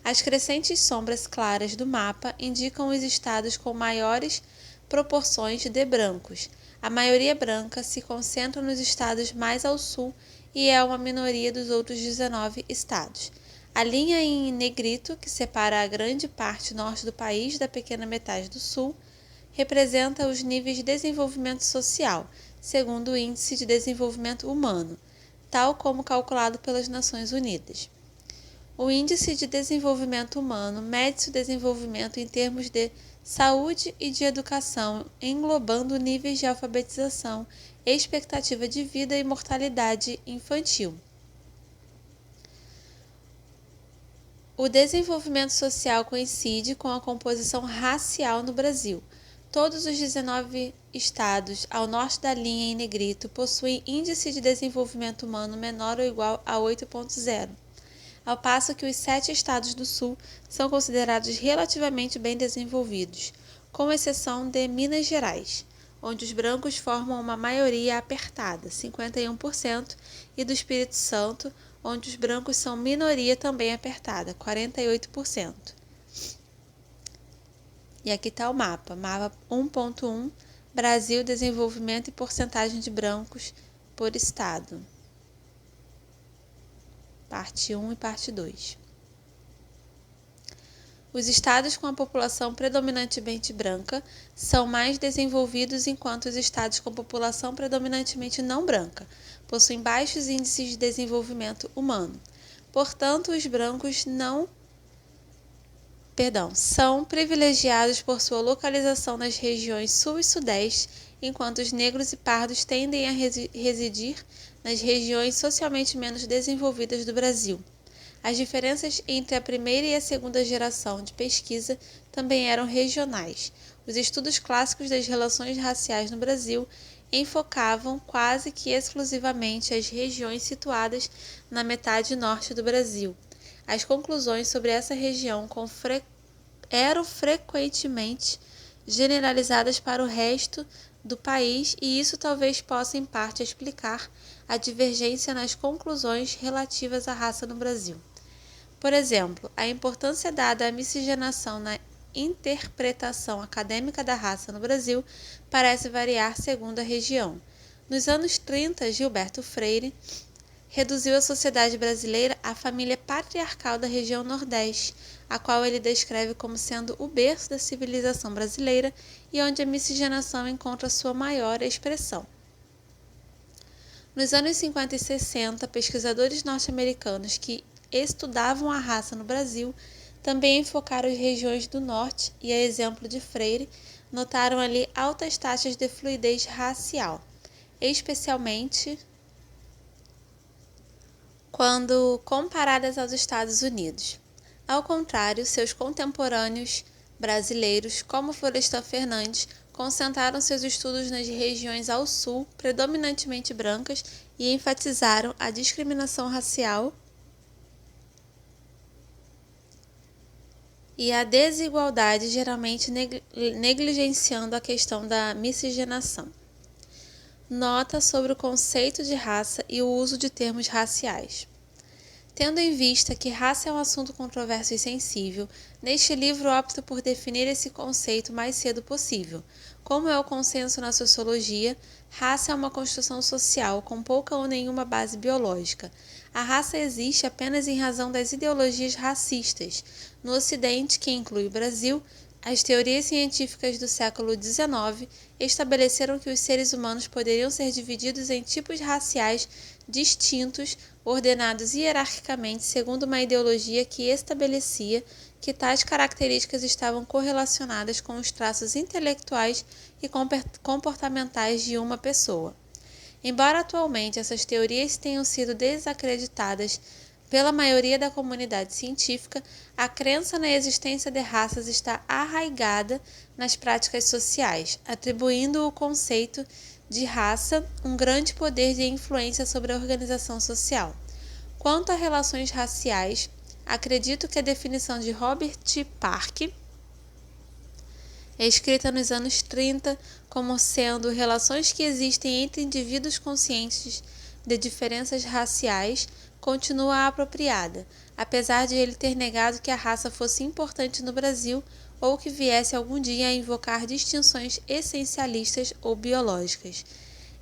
Speaker 1: As crescentes sombras claras do mapa indicam os estados com maiores proporções de brancos. A maioria branca se concentra nos estados mais ao sul e é uma minoria dos outros 19 estados. A linha em negrito, que separa a grande parte norte do país da pequena metade do sul, representa os níveis de desenvolvimento social, segundo o Índice de Desenvolvimento Humano, tal como calculado pelas Nações Unidas. O Índice de Desenvolvimento Humano mede-se o desenvolvimento em termos de saúde e de educação, englobando níveis de alfabetização, expectativa de vida e mortalidade infantil. O desenvolvimento social coincide com a composição racial no Brasil. Todos os 19 estados ao norte da linha em negrito possuem índice de desenvolvimento humano menor ou igual a 8,0. Ao passo que os 7 estados do sul são considerados relativamente bem desenvolvidos, com exceção de Minas Gerais, onde os brancos formam uma maioria apertada, 51%, e do Espírito Santo, onde os brancos são minoria também apertada, 48%. E aqui está o mapa 1.1, Brasil, desenvolvimento e porcentagem de brancos por estado. Parte 1 e parte 2. Os estados com a população predominantemente branca são mais desenvolvidos, enquanto os estados com população predominantemente não branca possuem baixos índices de desenvolvimento humano. Portanto, os brancos são privilegiados por sua localização nas regiões sul e sudeste, enquanto os negros e pardos tendem a residir nas regiões socialmente menos desenvolvidas do Brasil. As diferenças entre a primeira e a segunda geração de pesquisa também eram regionais. Os estudos clássicos das relações raciais no Brasil enfocavam quase que exclusivamente as regiões situadas na metade norte do Brasil. As conclusões sobre essa região eram frequentemente generalizadas para o resto do país, e isso talvez possa em parte explicar a divergência nas conclusões relativas à raça no Brasil. Por exemplo, a importância dada à miscigenação na interpretação acadêmica da raça no Brasil parece variar segundo a região. Nos anos 30, Gilberto Freire reduziu a sociedade brasileira à família patriarcal da região Nordeste, a qual ele descreve como sendo o berço da civilização brasileira e onde a miscigenação encontra sua maior expressão. Nos anos 50 e 60, pesquisadores norte-americanos que estudavam a raça no Brasil também enfocaram as regiões do norte e, a exemplo de Freire, notaram ali altas taxas de fluidez racial, especialmente quando comparadas aos Estados Unidos. Ao contrário, seus contemporâneos brasileiros, como Florestan Fernandes, concentraram seus estudos nas regiões ao sul, predominantemente brancas, e enfatizaram a discriminação racial e a desigualdade, geralmente negligenciando a questão da miscigenação. Nota sobre o conceito de raça e o uso de termos raciais. Tendo em vista que raça é um assunto controverso e sensível, neste livro opto por definir esse conceito o mais cedo possível. Como é o consenso na sociologia, raça é uma construção social com pouca ou nenhuma base biológica. A raça existe apenas em razão das ideologias racistas. No Ocidente, que inclui o Brasil, as teorias científicas do século XIX estabeleceram que os seres humanos poderiam ser divididos em tipos raciais distintos, ordenados hierarquicamente segundo uma ideologia que estabelecia que tais características estavam correlacionadas com os traços intelectuais e comportamentais de uma pessoa. Embora atualmente essas teorias tenham sido desacreditadas pela maioria da comunidade científica, a crença na existência de raças está arraigada nas práticas sociais, atribuindo o conceito de raça um grande poder de influência sobre a organização social. Quanto a relações raciais, acredito que a definição de Robert Park, escrita nos anos 30 como sendo relações que existem entre indivíduos conscientes de diferenças raciais, continua apropriada, apesar de ele ter negado que a raça fosse importante no Brasil ou que viesse algum dia a invocar distinções essencialistas ou biológicas.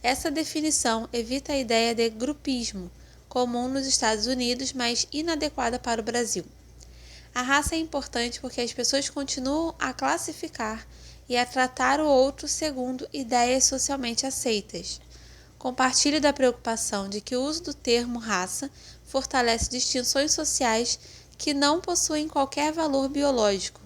Speaker 1: Essa definição evita a ideia de grupismo, comum nos Estados Unidos, mas inadequada para o Brasil. A raça é importante porque as pessoas continuam a classificar e a tratar o outro segundo ideias socialmente aceitas. Compartilho da preocupação de que o uso do termo raça fortalece distinções sociais que não possuem qualquer valor biológico,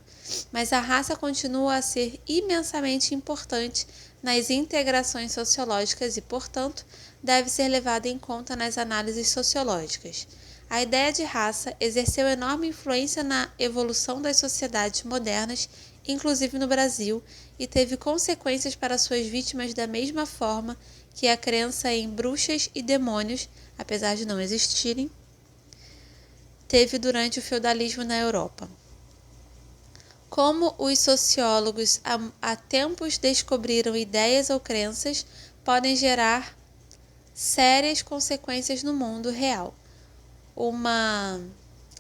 Speaker 1: mas a raça continua a ser imensamente importante nas integrações sociológicas e, portanto, deve ser levada em conta nas análises sociológicas. A ideia de raça exerceu enorme influência na evolução das sociedades modernas, inclusive no Brasil, e teve consequências para suas vítimas da mesma forma que a crença em bruxas e demônios, apesar de não existirem, teve durante o feudalismo na Europa. Como os sociólogos há tempos descobriram ideias ou crenças podem gerar sérias consequências no mundo real. Uma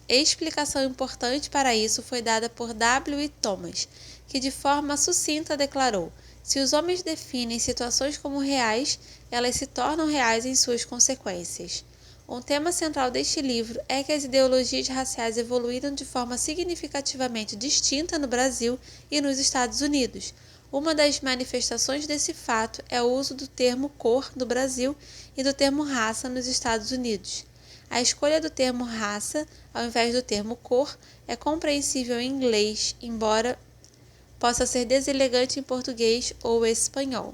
Speaker 1: explicação importante para isso foi dada por W. E. Thomas, que de forma sucinta declarou: se os homens definem situações como reais, elas se tornam reais em suas consequências. Um tema central deste livro é que as ideologias raciais evoluíram de forma significativamente distinta no Brasil e nos Estados Unidos. Uma das manifestações desse fato é o uso do termo cor no Brasil e do termo raça nos Estados Unidos. A escolha do termo raça, ao invés do termo cor, é compreensível em inglês, embora possa ser deselegante em português ou espanhol.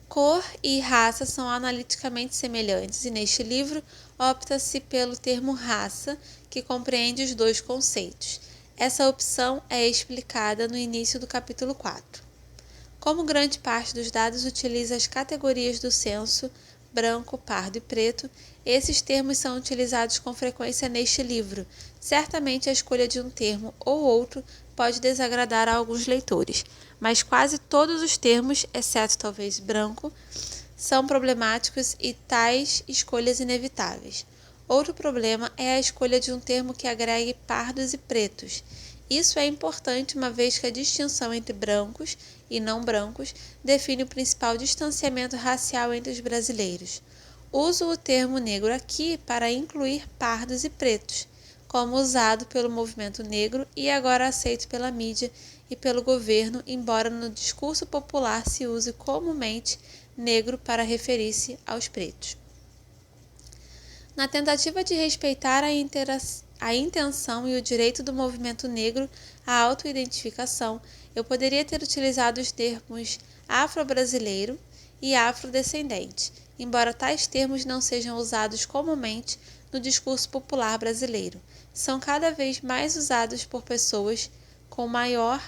Speaker 1: Cor e raça são analiticamente semelhantes e neste livro opta-se pelo termo raça, que compreende os dois conceitos. Essa opção é explicada no início do capítulo 4. Como grande parte dos dados utiliza as categorias do censo, branco, pardo e preto, esses termos são utilizados com frequência neste livro. Certamente a escolha de um termo ou outro pode desagradar a alguns leitores, mas quase todos os termos, exceto talvez branco, são problemáticos e tais escolhas inevitáveis. Outro problema é a escolha de um termo que agregue pardos e pretos. Isso é importante uma vez que a distinção entre brancos e não brancos define o principal distanciamento racial entre os brasileiros. Uso o termo negro aqui para incluir pardos e pretos, como usado pelo movimento negro e agora aceito pela mídia e pelo governo, embora no discurso popular se use comumente negro para referir-se aos pretos. Na tentativa de respeitar a intenção e o direito do movimento negro à autoidentificação, eu poderia ter utilizado os termos afro-brasileiro e afrodescendente, embora tais termos não sejam usados comumente no discurso popular brasileiro. São cada vez mais usados por pessoas com maior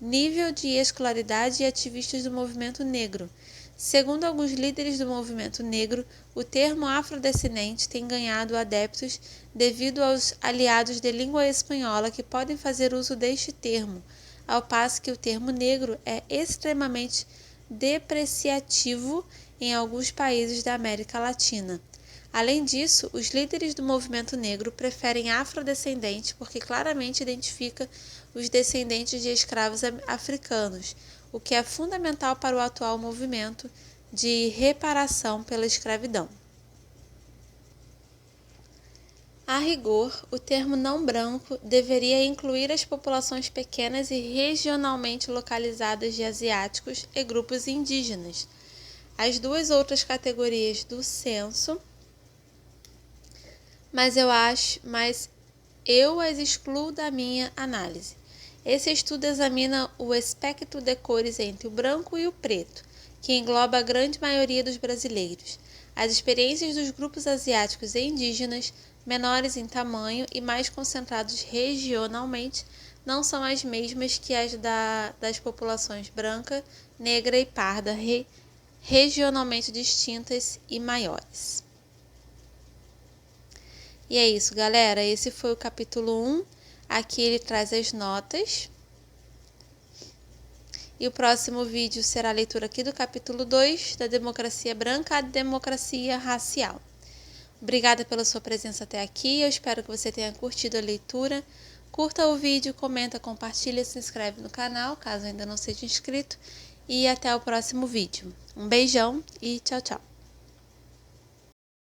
Speaker 1: nível de escolaridade e ativistas do movimento negro. Segundo alguns líderes do movimento negro, o termo afrodescendente tem ganhado adeptos devido aos aliados de língua espanhola que podem fazer uso deste termo, ao passo que o termo negro é extremamente depreciativo em alguns países da América Latina. Além disso, os líderes do movimento negro preferem afrodescendente porque claramente identifica os descendentes de escravos africanos, o que é fundamental para o atual movimento de reparação pela escravidão. A rigor, o termo não branco deveria incluir as populações pequenas e regionalmente localizadas de asiáticos e grupos indígenas. As duas outras categorias do censo, mas eu as excluo da minha análise. Esse estudo examina o espectro de cores entre o branco e o preto, que engloba a grande maioria dos brasileiros. As experiências dos grupos asiáticos e indígenas, menores em tamanho e mais concentrados regionalmente, não são as mesmas que as das populações branca, negra e parda, regionalmente distintas e maiores. E é isso, galera. Esse foi o capítulo 1. Aqui ele traz as notas. E o próximo vídeo será a leitura aqui do capítulo 2, da democracia branca à democracia racial. Obrigada pela sua presença até aqui. Eu espero que você tenha curtido a leitura. Curta o vídeo, comenta, compartilha, se inscreve no canal, caso ainda não seja inscrito. E até o próximo vídeo. Um beijão e tchau, tchau.